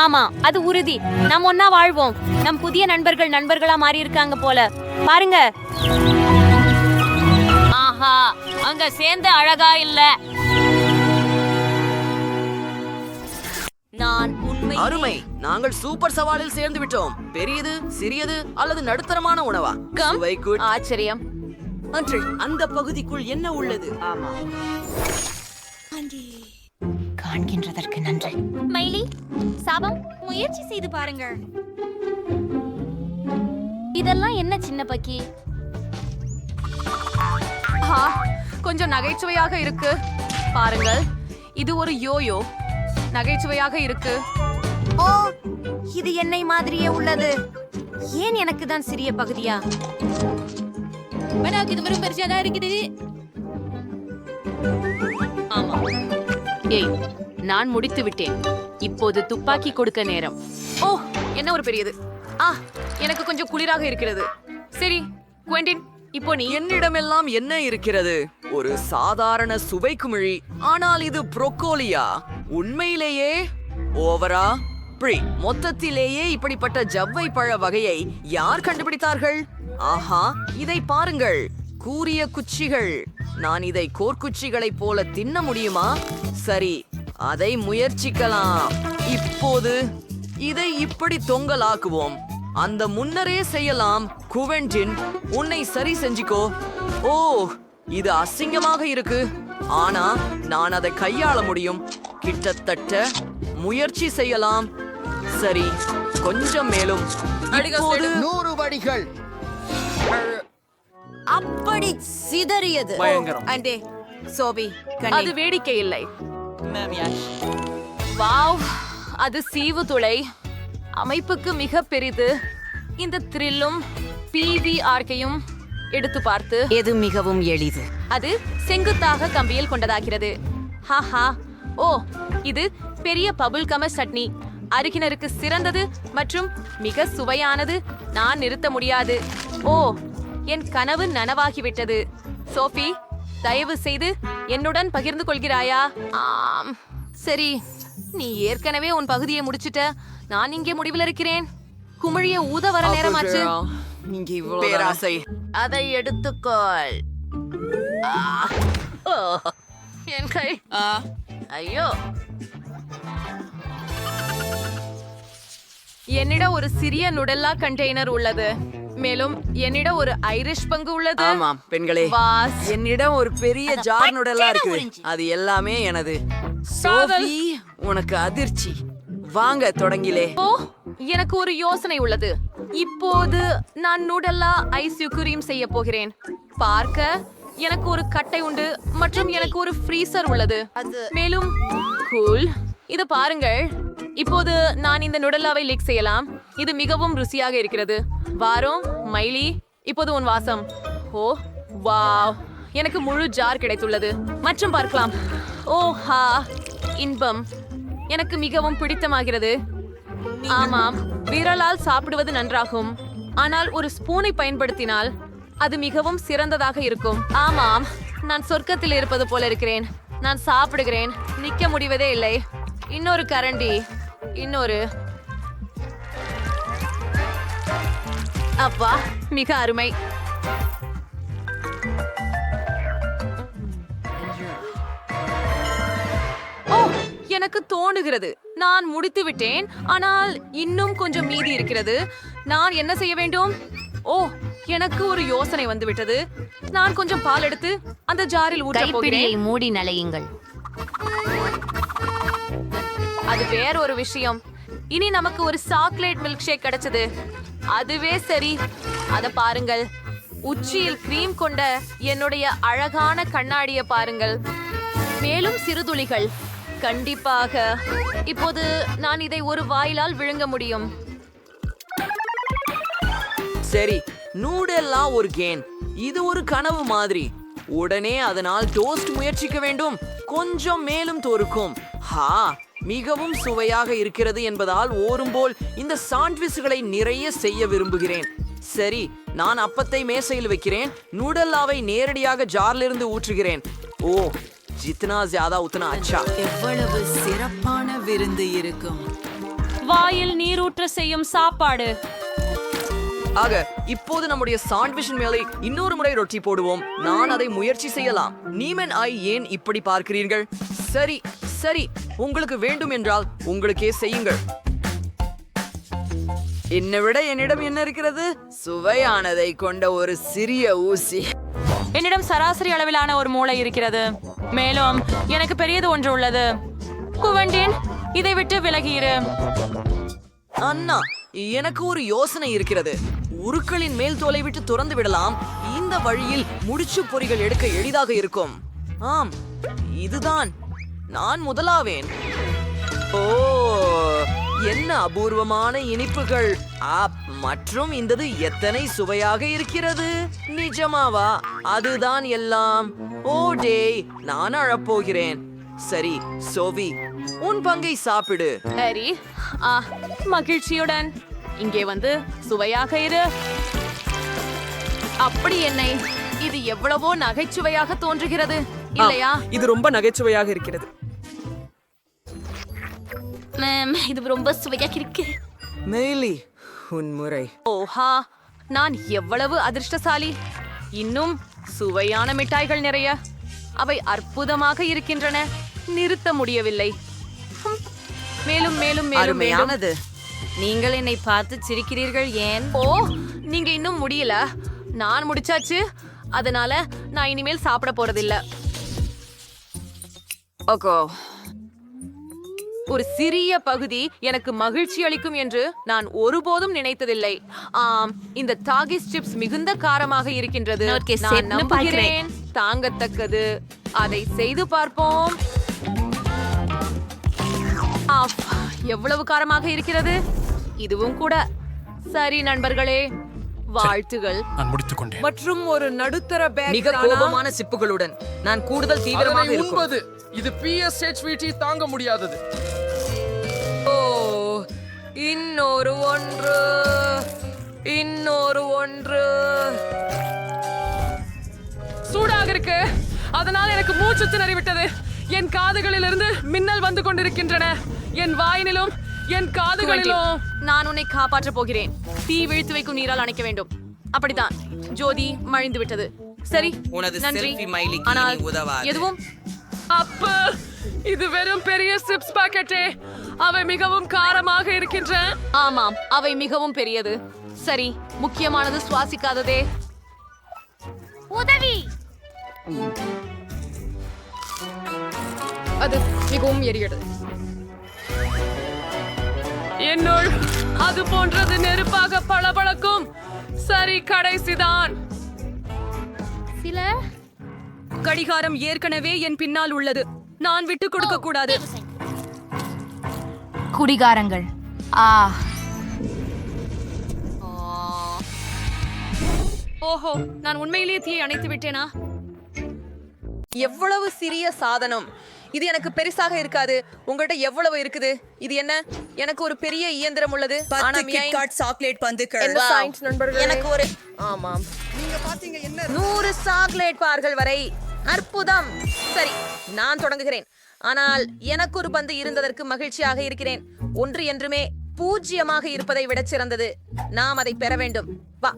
ஆமா, அது உறுதி. நாம் ஒன்னா வாழ்வோம். நம் புதிய நண்பர்கள் நண்பர்களா மாறி இருக்காங்க போல. பாருங்க. ஆஹா, அங்க சேர்ந்த அழகா இல்ல. நான் உண்மை. அருமை. நாங்கள் சூப்பர் சவாலில் சேர்ந்து விட்டோம். பெரியது, சிறியது அல்லது நடுத்தரமான உணவா? சுவை good. ஆச்சரியம். அன்று அந்த பகுதிக்குள் என்ன உள்ளது? ஆமா, காண்கின்றதற்கு நன்றி. மைலி, சாபம், முயற்சி செய்து பாருங்கள். இதெல்லாம் என்ன சின்ன பக்கி? கொஞ்சம் நகைச்சுவையாக இருக்கு. பாருங்கள், இது ஒரு யோயோ. நகைச்சுவையாக இருக்கு. ஓ, இது என்னை மாதிரியே உள்ளது. ஏன் எனக்கு தான் சிறிய பகுதியா? இது வெறும் பெருசாதான் இருக்குது. ஆமா. ஏய், நான் முடித்து விட்டேன். இப்போது துப்பாக்கி கொடுக்க நேரம். ஓ, என்ன ஒரு பெரியது. எனக்கு கொஞ்சம் குளிராக இருக்கிறது. சரி குவெண்டின், இப்போ நீ. என்னிடமெல்லாம் என்ன இருக்கிறது? ஒரு சாதாரண சுவை குமிழி. ஆனால் இது புரோக்கோலியா? உண்மையிலேயே ஓவரா? மொத்தத்திலேயே இப்படிப்பட்ட ஜவ்வை பழ வகையை யார் கண்டுபிடித்தார்கள்? ஆஹா, இதை பாருங்கள். கூரிய குச்சிகள். நான் இதை கோர்க்குச்சிகளைப் போல தின்ன முடியுமா? சரி, அதை முயற்சிக்கலாம். இப்போது இதை இப்படி தொங்கலாக்குவோம். அந்த முன்னரே செய்யலாம். குவெண்டின், உன்னை சரி செஞ்சுக்கோ. ஓ, இது அசிங்கமாக இருக்கு. ஆனா நான் அதை கையாள முடியும். கிட்டத்தட்ட முயற்சி செய்யலாம். சரி, கொஞ்சம் மேலும். இப்போது 100 வடிகள். அப்படி சிதறியது. அண்டே சோபி, அது வேடிக்கை இல்லை. வாவ், அது சீவு துளை. அமைப்புக்கு மிக பெரிது. இந்த த்ரில்லும் PVRக்கையும் எடுத்து பார்த்து எது மிகவும் எளிது? அது செங்குத்தாக கம்பியில் கொண்டதாகிறது. ஹாஹா. ஓ, இது பெரிய பபுள் கம சட்னி. அருகினருக்கு சிறந்தது மற்றும் மிக சுவையானது. நான் நிறுத்த முடியாது. ஓ, என் கனவு நனவாகிவிட்டது. சோஃபி, தயவு செய்து என்னுடன் பகிர்ந்து கொள்கிறாயா? ஆம், சரி. நீ ஏற்கனவே உன் பகுதியை முடிச்சிட்ட. நான் இங்கே முடிவில் இருக்கிறேன். குமிழிய ஊத வர நேரமாச்சு. பேராசை. அதை எடுத்துக்கொள். என் கை. ஐயோ. என்னிடம் ஒரு சிறிய நுடல்லா கண்டெய்னர் உள்ளது. மேலும் என்னிடம் ஒரு ஐரிஷ் பங்கு உள்ளது. ஆமாம் பெண்களே, வாஸ். என்னிடம் ஒரு பெரிய ஜார் நுடலா இருக்கு. அது எல்லாமே எனது. சோஃபி, உனக்கு அதிர்ச்சி. வாங்க தொடங்கிலே. ஓ, எனக்கு ஒரு யோசனை உள்ளது. இப்போது நான் நூடல்லா ஐஸ் யுகுரீம் செய்ய போகிறேன். பார்க்க எனக்கு ஒரு கட்டை உண்டு மற்றும் எனக்கு ஒரு ஃப்ரீசர் உள்ளது. மேலும் கூல். இது பாருங்கள். இப்போது நான் இந்த நுடல்லாவை லீக் செய்யலாம். இது மிகவும் ருசியாக இருக்கிறது. வாரோம் மைலி, இப்போது உன் வாசம். ஓ வாவ், எனக்கு முழு ஜார் கிடைத்துள்ளது. மற்றும் பார்க்கலாம். ஓஹா, இன்பம். எனக்கு மிகவும் பிடித்தமாகிறது. ஆமாம், விரலால் சாப்பிடுவது நன்றாகும். ஆனால் ஒரு ஸ்பூனை பயன்படுத்தினால் அது மிகவும் சிறந்ததாக இருக்கும். ஆமாம், நான் சொர்க்கத்தில் இருப்பது போல இருக்கிறேன். நான் சாப்பிடுகிறேன், நிக்க முடிவதே இல்லை. இன்னொரு கரண்டி. இன்னொரு. அப்பா, மிக அருமை. ஓ, எனக்கு தோணுகிறது நான் முடித்து விட்டேன். ஆனால் இன்னும் கொஞ்சம் மீதி இருக்கிறது. நான் என்ன செய்ய வேண்டும்? ஓ, எனக்கு ஒரு யோசனை வந்து விட்டது. நான் கொஞ்சம் பால் எடுத்து அந்த ஜாரில் ஊற்ற போகிறேன். மூடி நலையுங்கள். அது வேற ஒரு விஷயம். இனி நமக்கு ஒரு சாக்லேட் மில்க் ஷேக் கிடைச்சது. அதுவே சரி. அத பாருங்கள், உச்சியில் கிரீம் கொண்ட என்னுடைய அழகான கண்ணாடிய பாருங்கள். மேலும் சிறுதுளிகள். கண்டிப்பாக. இப்போது நான் இதை ஒரு வாயிலால் விழுங்க முடியும். சரி, நூடெல்லா ஒரு கேன். இது ஒரு கனவு மாதிரி. உடனே அதனால் டோஸ்ட் முயற்சிக்க வேண்டும். கொஞ்சம் மேலும் தோறுக்கும். ஹா, மிகவும் சுவையாக இருக்கிறது என்பதால் ஓரும்போல் இந்த சாண்ட்விச்களை நிறைய செய்ய விரும்புகிறேன். சரி, நான் அப்பத்தை மேசையில் வைக்கிறேன். நூடல்லாவை நேரடியாக ஜார்லிருந்து ஊற்றுகிறேன். ஓ, ஜித்னா ஜியாதா உத்னா அச்சா. எவ்வளவு சிறப்பான விருந்து இருக்கும். வாயில் நீரூற்ற செய்யும் சாப்பாடு. ஆக, இப்போது நம்முடைய சாண்ட்விச்சின் மேலே இன்னொரு முறை ரொட்டி போடுவோம். நான் அதை முயற்சி செய்யலாம். நீமன் ஏன் இப்படி பார்க்கிறீர்கள்? சரி சரி, உங்களுக்கு வேண்டும் என்றால் உங்களுக்கே செய்யுங்கள். என்னை விட என்னிடம் என்ன இருக்கிறது? சுவையானதை கொண்ட ஒரு சிறிய ஊசி. என்னிடம் சராசரி அளவிலான ஒரு மூளை இருக்கிறது. மேலும் எனக்கு பெரியது ஒன்று உள்ளது. குவண்டின், இதை விட்டு விலகியிரு. அண்ணா, எனக்கு ஒரு யோசனை இருக்கிறது. உருக்களின் மேல் தோலை விட்டு துறந்து விடலாம். இந்த வழியில் முடிச்சு பொறிகள் எடுக்க எளிதாக இருக்கும். ஆம், இதுதான். நான் முதலாவேன். ஓ, என்ன அபூர்வமான இனிப்புகள். மற்றும் இந்தது எத்தனை சுவையாக இருக்கிறது. நிஜமாவா? அதுதான் எல்லாம். ஓ டேய், நான் அழப்போகிறேன். சரி, சோவி, உன் பங்கை சாப்பிடு. சரி. மகிழ்ச்சியுடன் இங்கே வந்து சுவையாக இரு. அப்படி என்னை இது எவ்வளவோ நகைச்சுவையாக தோன்றுகிறது இல்லையா? இது ரொம்ப நகைச்சுவையாக இருக்கிறது. இது ரொம்ப சுவையாக இருக்கு. மேலி, உன் முறை. ஓஹா, நான் எவ்வளவு அதிர்ஷ்டசாலி. இன்னும் சுவையான மிட்டாய்கள் நிறைய. அவை அற்புதமாக இருக்கின்றன. நிறுத்த முடியவில்லை. மேலும் மேலும் மேலும் அருமையானது. நீங்கள் என்னை பார்த்து சிரிக்கிறீர்கள் ஏன்? ஓ, நீங்க இன்னும் முடியல. நான் முடிச்சாச்சு. அதனால நான் இனிமேல் சாப்பிட போறதில்ல. ஓகோ, ஒரு சிறிய பகுதி எனக்கு மகிழ்ச்சி அளிக்கும் என்று நான் ஒருபோதும் நினைத்ததில்லை. இந்த டாகிஸ் சிப்ஸ் மிகுந்த காரமாக இருக்கின்றது. நான் நம்புகிறேன் தாங்கத்தக்கது. அதை செய்து பார்ப்போம். எவ்வளவு காரமாக இருக்கிறது. இதுவும் கூட. சரி நண்பர்களே, வாழ்த்துகள். நான் முடித்துக் கொண்டேன். மற்றும் ஒரு நடுத்தர பேக். மிக கோபமான சிப்புகளுடன் நான் கூடுதல் தீவிரமாக அதனை இருக்கும். உண்பது. இது PSHVT தாங்க முடியாதது. ஓ, இன்னொரு ஒன்று. சூடாக இருக்கு. அதனால் எனக்கு மூச்சு திணறி விட்டது. என் காதுகளிலிருந்து மின்னல் வந்து கொண்டிருக்கின்றன. என் வாயினிலும் என் காதுகளிலும். நான் உன்னை காப்பாற்ற போகிறேன். தீ வீழ்த்து வைக்கும் நீரால் அணைக்க வேண்டும். அப்படித்தான். ஜோதி மழிந்து விட்டது. சரி, நன்றி. ஆனால் எதுவும் இது வெறும் பெரிய சிப்ஸ் பாக்கெட்டே. அவை மிகவும் காரமாக இருக்கின்றன. ஆமாம், அவை மிகவும் பெரியது. சரி, முக்கியமானது சுவாசிக்காததே. உதவி. அது மிகவும் எரிகிறது. என்னுள் அது போன்றது நெருப்பாக பளபளக்கும். சரி, கடைசிதான். சில கடிகாரம் ஏற்கனவே என் பின்னால் உள்ளது. நான் விட்டு கொடுக்க கூடாது. குடிகாரங்கள். ஓஹோ, நான் உண்மையிலேயே தீயை அணைத்து விட்டேனா? எவ்வளவு சிறிய சாதனம். இது எனக்கு பெருசாக இருக்காது. உங்கள்ட்ட எவ்வளவு இருக்குது? இது என்ன? எனக்கு ஒரு பெரிய இயந்திரம் உள்ளது. சாக்லேட் பந்துகள். என்ன சயின்ஸ் நண்பர்களே? எனக்கு ஒரு ஆமாம். நீங்க பாத்தீங்க என்ன? 100 சாக்லேட் பார்கள் வரை. அற்புதம். சரி, நான் தொடங்குகிறேன். ஆனால் எனக்கு ஒரு பந்து இருந்ததற்கு மகிழ்ச்சியாக இருக்கிறேன். ஒன்று என்றுமே 0 இருப்பதை விட சிறந்தது. நாம் அதை பெற வேண்டும். வா,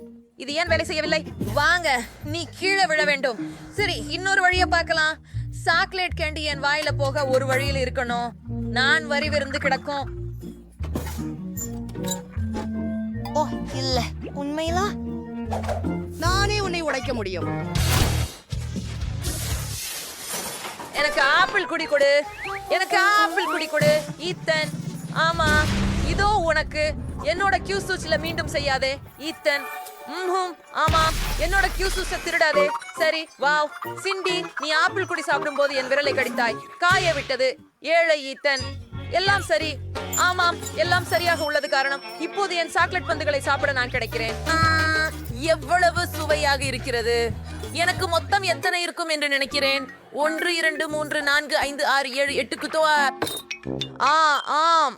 இது ஏன் வேலை செய்யவில்லை? வாங்க, நீ கீழே விழ வேண்டும். சரி, இன்னொரு வழியை பார்க்கலாம். சாக்லேட் கேண்டி என் வாயில போக ஒரு வழியில் இருக்கணும். நான் வரி விருந்து கிடக்கும். ஓ இல்ல, உண்மையிலா நானே உன்னை உடைக்க முடியும். எனக்கு ஆப்பிள் ஆப்பிள் குடி கொடு. எனக்கு ஆப்பிள் குடி கொடு. ஈத்தன், ஆமா, இதோ உனக்கு. என்னோட கியூசூஸ்ல மீண்டும் செய்யாதே ஈத்தன். ஆமாம், என்னோட கியூசூஸ திருடாதே. சரி, வாவ். சிண்டி, நீ ஆப்பிள் குடி சாப்பிடும் போது என் விரலை கடித்தாய். காய விட்டது. ஏழை ஈத்தன். எல்லாம் சரி. ஆமாம், எல்லாம் சரியாக உள்ளது. காரணம், இப்போது என் சாக்லேட் பந்துகளை சாப்பிட நான் கிடைக்கிறேன். எவ்வளவு சுவையாக இருக்கிறது. எனக்கு மொத்தம் எத்தனை இருக்கும் என்று நினைக்கிறேன். 1 2 3 4 5 6 7 8 ஆம்,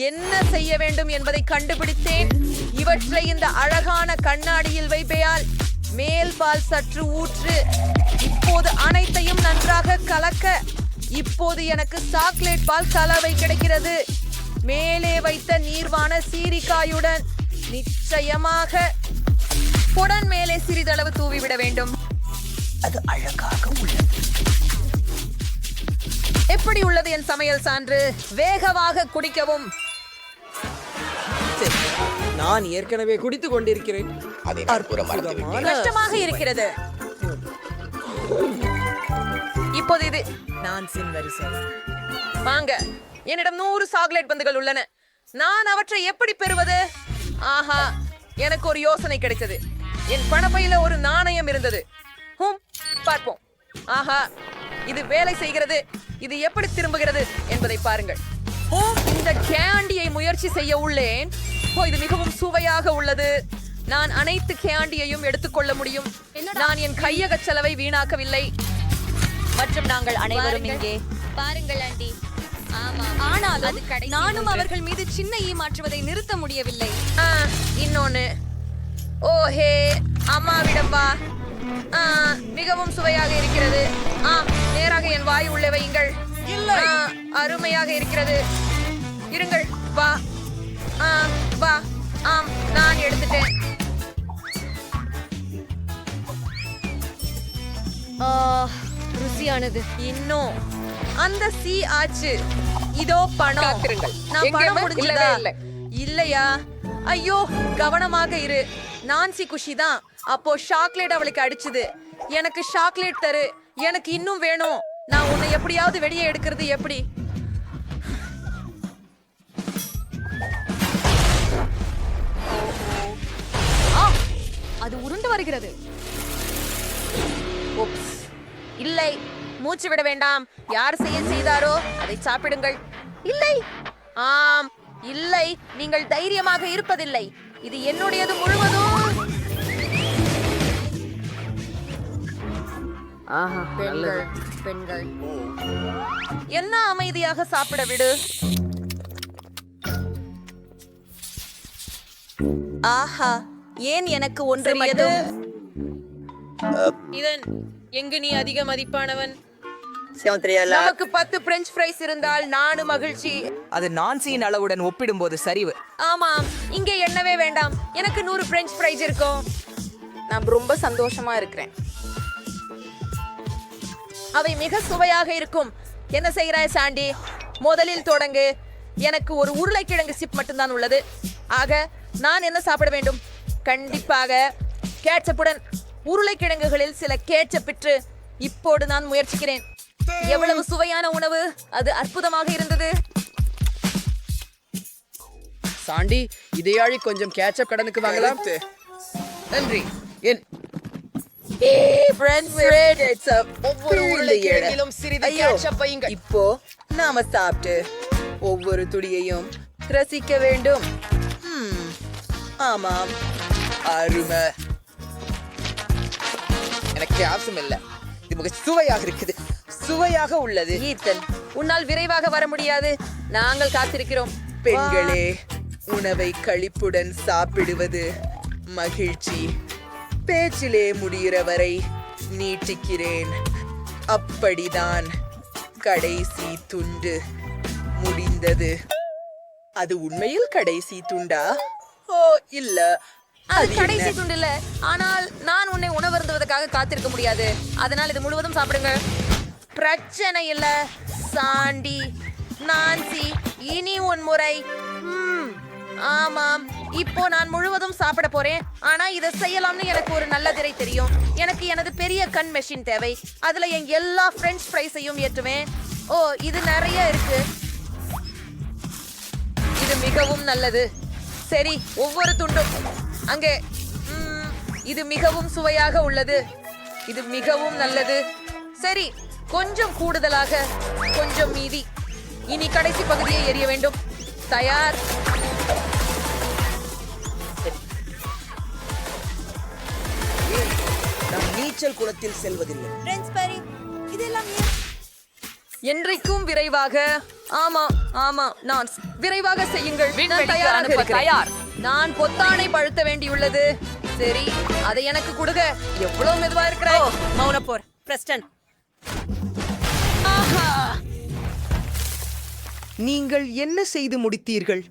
என்ன செய்ய வேண்டும் என்பதை கண்டுபிடித்தேன். இவற்றை இந்த அழகான கண்ணாடியில் வைப்பேயால் மேல் பால் சற்று ஊற்று. இப்போது அனைத்தையும் நன்றாக கலக்க. இப்போது எனக்கு சாக்லேட் பால் கலவை கிடைக்கிறது. மேலே வைத்த நீர்வான சீரிக்காயுடன். நிச்சயமாக புடன் மேலே சிறிதளவு தூவிவிட வேண்டும். அது அழகாக உள்ளது. எப்படி உள்ளது என் சமையல் சான்று? வேகமாக குடிக்கவும். நான் ஏற்கனவே குடித்துக் கொண்டிருக்கிறேன். கஷ்டமாக இருக்கிறது. இப்போது இது நான்சின் வரிசை. வாங்க, என்னிடம் 100 சாக்லேட் பந்துகள் உள்ளன. நான் அவற்றை எப்படி பெறுவது? ஆஹா, எனக்கு ஒரு யோசனை கிடைத்தது. என் பணப்பையில ஒரு நாணயம் இருந்தது. பார்ப்போம். ஆஹா, இது வேலை செய்கிறது. இது எப்படி திரும்புகிறது என்பதை பாருங்கள். இந்த கேண்டியை முயற்சி செய்ய உள்ளேன். இது மிகவும் சுவையாக உள்ளது. நான் அனைத்து கேண்டியையும் எடுத்துக்கொள்ள முடியும். நான் என் கையக செலவை வீணாக்கவில்லை. மற்றும் நாங்கள் அனைவரும் இங்கே பாருங்கள் ஆண்டி. ஆனாலும் நானும் அவர்கள் மீது சின்ன ஈ மாற்றுவதை நிறுத்த முடியவில்லை. இன்னொன்னு. ஓஹே, அம்மாவிடம் வா. மிகவும் சுவையாக இருக்கிறது. நேராக என் வாய் உள்ளே வையுங்கள். அருமையாக இருக்கிறது. இருங்கள், வா. வா. நான் எடுத்துட்டேன். ருசியானது. இன்னும் அந்த சி ஆச்சு. இதோ பணம். நான் பணம் முடிஞ்சதா? இல்லையா? ஐயோ, கவனமாக இரு. நான்சி குஷிதான். அப்போ சாக்லேட் அவளுக்கு அடிச்சது. எனக்கு சாக்லேட் தரு. எனக்கு இன்னும் வேணும். நான் உன்னை எப்படியாவது வெளியே எடுக்கிறது எப்படி? அது உருண்டு வருகிறது. இல்லை, மூச்சு விட வேண்டாம். யார் செய்தாரோ அதை சாப்பிடுங்கள். இல்லை, ஆம், இல்லை, நீங்கள் தைரியமாக இருப்பதில்லை. இது என்னுடையது முழுவதும். பெண்கள் என்ன அமைதியாக சாப்பிட விடு. ஆஹா, ஏன் எனக்கு ஒன்று மட்டும்? இதன் எங்கு நீ அதிக மதிப்பானவன்? நமக்கு 10 பிரெஞ்ச் ஃப்ரைஸ் இருந்தால் நானும் மகிழ்ச்சி. அது நான்சியின் அளவுடன் ஒப்பிடும்போது சரிவு. ஆமாம், இங்கே எண்ணவே வேண்டாம். எனக்கு 100 பிரெஞ்ச் ஃப்ரைஸ் இருக்கும். நான் ரொம்ப சந்தோஷமா இருக்கிறேன். அவை மிக சுவையாக இருக்கும். என்ன செய்கிறாய் சாண்டி? முதலில் தொடங்கு. எனக்கு ஒரு உருளைக்கிழங்கு சிப் மட்டும்தான் உள்ளது. ஆக நான் என்ன சாப்பிட வேண்டும்? கண்டிப்பாக கேட்சப்புடன். உருளைக்கிழங்குகளில் சில கேட்சப்பிற்று. இப்போது நான் முயற்சிக்கிறேன். எவ்வளவு சுவையான உணவு! அது அற்புதமாக இருந்தது. சாண்டி, இதையாழி கொஞ்சம் கேட்சப் கடனுக்கு வாங்கலாம். நன்றி. என் ஒவ்வொரு உருளைக்கிழங்கிலும் சிறிது கேட்சப் வையுங்கள். இப்போ நாம சாப்பிட்டு ஒவ்வொரு துளியையும் ரசிக்க வேண்டும். ஆமாம், அருமை. எனக்கு அவசியம் இல்ல. இது மிக சுவையாக இருக்குது. சுவையாக உள்ளது. ஈத்தன், உன்னால் விரைவாக வர முடியாது. நாங்கள் காத்திருக்கிறோம். பெண்களே, உணவை களிப்புடன் சாப்பிடுவது மகிழ்ச்சி. பேச்சிலே முடிகிற வரை நீட்டிக்கிறேன். அப்படிதான் கடைசி துண்டு முடிந்தது. அது உண்மையில் கடைசி துண்டா? ஓ இல்ல, அது கடைசி துண்டு இல்ல. ஆனால் நான் உன்னை உணவருந்துவதற்காக காத்திருக்க முடியாது. அதனால் இது முழுவதும் சாப்பிடுங்க. பிரச்சனை இல்ல சாண்டி. நான்சி, இனி உன் முறை. ஆமாம், இப்போ நான் முழுவதும் சாப்பிட போறேன். ஆனா இதை செய்யலாம்னு எனக்கு ஒரு நல்ல திரை தெரியும். எனக்கு எனது பெரிய கண் மெஷின் தேவை. அதுல என் எல்லா பிரெஞ்ச் ஃப்ரைஸையும் ஏற்றுவேன். ஓ இது நிறைய இருக்கு. இது மிகவும் நல்லது. சரி, ஒவ்வொரு துண்டும் அங்கே. இது மிகவும் சுவையாக உள்ளது. இது மிகவும் நல்லது. சரி, கொஞ்சம் கூடுதலாக, கொஞ்சம் மீதி. இனி கடைசி பகுதியை எரிய வேண்டும். தயார். நாம் நீச்சல் குளத்தில் செல்வதில்லை. என்றைக்கும் விரைவாக. ஆமா ஆமா, நான் விரைவாக செய்யுங்கள். நான் விண்வெளிக்கு தயாராக அனுப்ப இருக்கிறேன். தயார். நான் பொத்தானை பழுத்த வேண்டியுள்ளது. சரி, அதை எனக்கு கொடுங்க. எவ்வளவு மெதுவா இருக்கிறாய். மௌனப்போர் பிரஸ்டன். நீங்கள் என்ன செய்து முடித்தீர்கள்?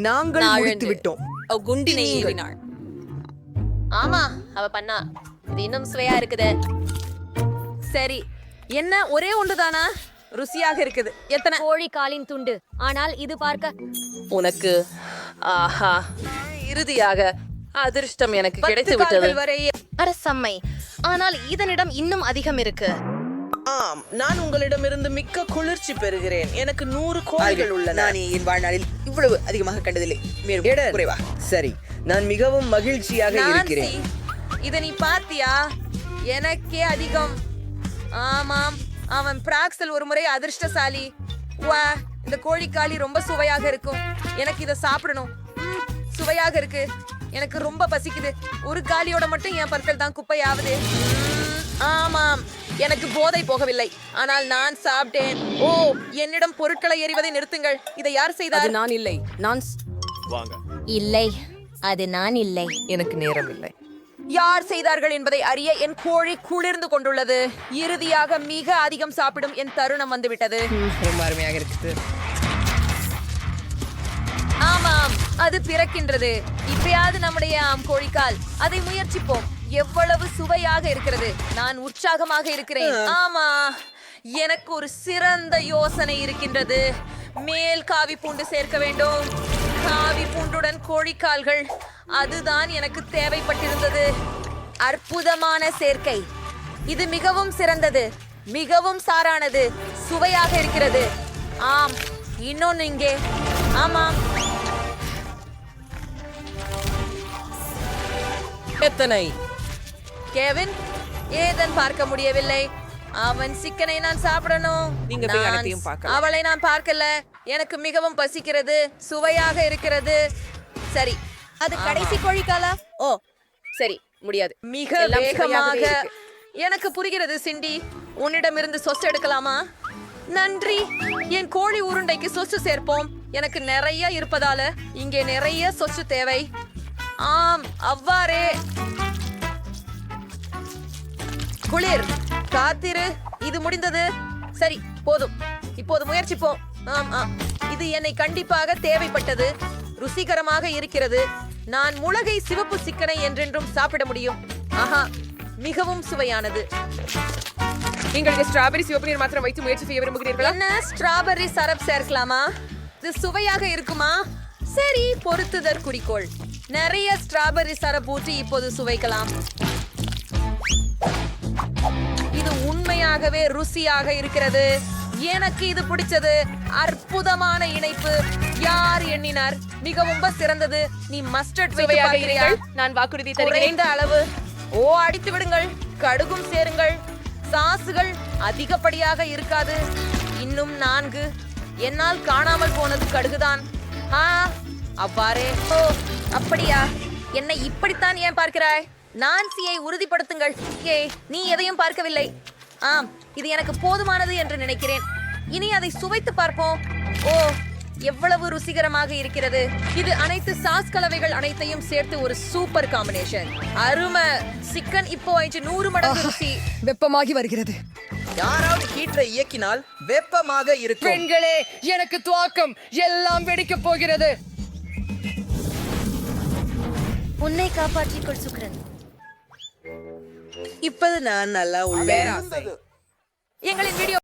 நாங்கள் முடித்து விட்டோம். குண்டினை ஏறினாள். ஆமா, அவ பண்ணா. இது இன்னும் சுவையா இருக்குது. சரி, என்ன ஒரே ஒன்றுதானா? ருசியாக இருக்குது. எத்தனை? கோழி காலின் துண்டு. ஆனால் இது பார்க்க உனக்கு ஆஹா, இறுதியாக அதிர்ஷ்டம் எனக்கு 10 கிடைத்து விட்டது. கால்கள் வரை. அரசம்மை. ஆனால் இதனிடம் இன்னும் அதிகம் இருக்கு. ஆம், நான் உங்களிடமிருந்து மிக்க குளிர்ச்சி பெறுகிறேன். எனக்கு 100 கோழிகள் உள்ளன. நான் என் வாழ்நாளில் இவ்வளவு அதிகமாக கண்டதில்லை. மேலும் குறைவா? சரி, நான் மிகவும் மகிழ்ச்சியாக இருக்கிறேன். நான்சி, இத நீ பாத்தியா? எனக்கே அதிகம். ஆமாம், அவன் பிராக்சல் ஒரு முறை அதிர்ஷ்டசாலி. வா, இந்த கோழிக்காலி ரொம்ப சுவையாக இருக்கும். எனக்கு இத சாப்பிடணும். சுவையாக இருக்கு. எனக்கு ரொம்ப பசிக்குது. ஒரு காலியோட மட்டும் என் பற்கள் தான் குப்பையாவது. ஆமாம், எனக்கு போதை போகவில்லை. ஆனால் நான் சாப்பிட்டேன். ஓ, என்னிடம் பொருட்களை எறிவதை நிறுத்துங்கள். இதை யார் செய்தார்? அது நான் இல்லை. நான் இல்லை, அது நான் இல்லை. எனக்கு நேரம் இல்லை. யார் செய்தார்கள் என்பதை அறிய என் கோழி குளிர்ந்து கொண்டுள்ளது. இறுதியாக மிக அதிகம் சாப்பிடும் என் தருணம் வந்துவிட்டது. ரொம்ப அருமையாக இருக்குது. ஆமாம், அது பிறக்கின்றது. இப்பயாவது நம்முடைய கோழிக்கால். அதை முயற்சிப்போம். எவ்வளவு சுவையாக இருக்கிறது. நான் உற்சாகமாக இருக்கிறேன். ஆமா, எனக்கு ஒரு சிறந்த யோசனை இருக்கின்றது. மேல் காவி பூண்டு சேர்க்க வேண்டும். காவி பூண்டுடன் கோழிக்கால்கள். அதுதான் எனக்கு தேவைப்பட்டிருந்தது. அற்புதமான சேர்க்கை. இது மிகவும் சிறந்தது. மிகவும் சாரானது. சுவையாக இருக்கிறது. ஆம், இன்னொன்னு இங்கே. ஆமாம், எத்தனை? கெவின், ஏதன் பார்க்க முடியவில்லை. அவன் சிக்கனை நான் சாப்பிடணும். நீங்க போய் நான் அனைத்தையும் பார்க்கலாம். அவளை நான் பார்க்கல. எனக்கு மிகவும் பசிக்கிறது. சுவையாக இருக்கிறது. சரி, அது கடைசி கோழிக்காலா? ஓ, சரி, முடியாது. மிக எல்லாம் வேகமாக. சுவையாகவே இருக்கு. எனக்கு புரிகிறது சிண்டி. உன்னிடமிருந்து சொஸ் எடுக்கலாமா? நன்றி. என் கோழி உருண்டைக்கு சொச்சு சேர்ப்போம். எனக்கு நிறைய இருப்பதால இங்கே நிறைய சொச்சு தேவை. ஆம், அவ்வாறே. குளிர், காத்திரு. இது முடிந்தது. சரி, போதும். இப்போது முயற்சிப்போம். இது என்னை கண்டிப்பாக தேவைப்பட்டது. ருசிகரமாக இருக்கிறது. நான் முளகை சிவப்பு சிக்கனை என்றென்றும் சாப்பிட முடியும். ஆஹா, மிகவும் சுவையானது. நீங்கள் ஸ்ட்ராபெரி சிவப்பு நீர் மாத்திரம் வைத்து முயற்சி செய்ய விரும்புகிறீர்களா? என்ன, ஸ்ட்ராபெர்ரி சரப் சேர்க்கலாமா? இது சுவையாக இருக்குமா? சரி, பொறுத்துதற் குறிக்கோள். நிறைய ஸ்ட்ராபெர்ரி சரப் ஊற்றி இப்போது சுவைக்கலாம். இது உண்மையாகவே ருசியாக இருக்கிறது. எனக்கு இது பிடிச்சது. அற்புதமான இணைப்பு. யார் எண்ணினார்? மிகவும் சிறந்தது. நீ மஸ்டர்ட் சுவையாக வைத்து இருங்கள். நான் வாக்குறுதி தருகிறேன். குறைந்த அளவு. ஓ, அடித்து விடுங்கள். கடுகும் சேருங்கள். சாசுகள் அதிகப்படியாக இருக்காது. இன்னும் 4. என்னால் காணாமல் போனது கடுகுதான். அவ்வாறே. ஓ, அப்படியா? என்னை இப்படித்தான் ஏன் பார்க்கிறாய்? நான்சியை உறுதிப்படுத்துங்கள். நீ எதையும் பார்க்கவில்லை. ஆம், இது எனக்கு போதுமானது என்று நினைக்கிறேன். இனி அதை சுவைத்து பார்ப்போம். ஓ, எவ்வளவு ருசிகரமாக இருக்கிறது. இது அனைத்து சாஸ் கலவைகள் அனைத்தையும் சேர்த்து ஒரு சூப்பர் காம்பினேஷன். அருமை. சிக்கன் இப்போ 100 மடங்கு ருசி. வெப்பமாகி வருகிறது. யாராவது ஹீட்டரை இயக்கினால் வெப்பமாக இருக்கும். பெண்களே, எனக்கு துவாக்கம். எல்லாம் வெடிக்கப் போகிறது. உன்னை காப்பாற்றிக்கொள் சுக்ரன். இப்போது நான் நல்லா உள்ளேன். எங்களின் வீடியோ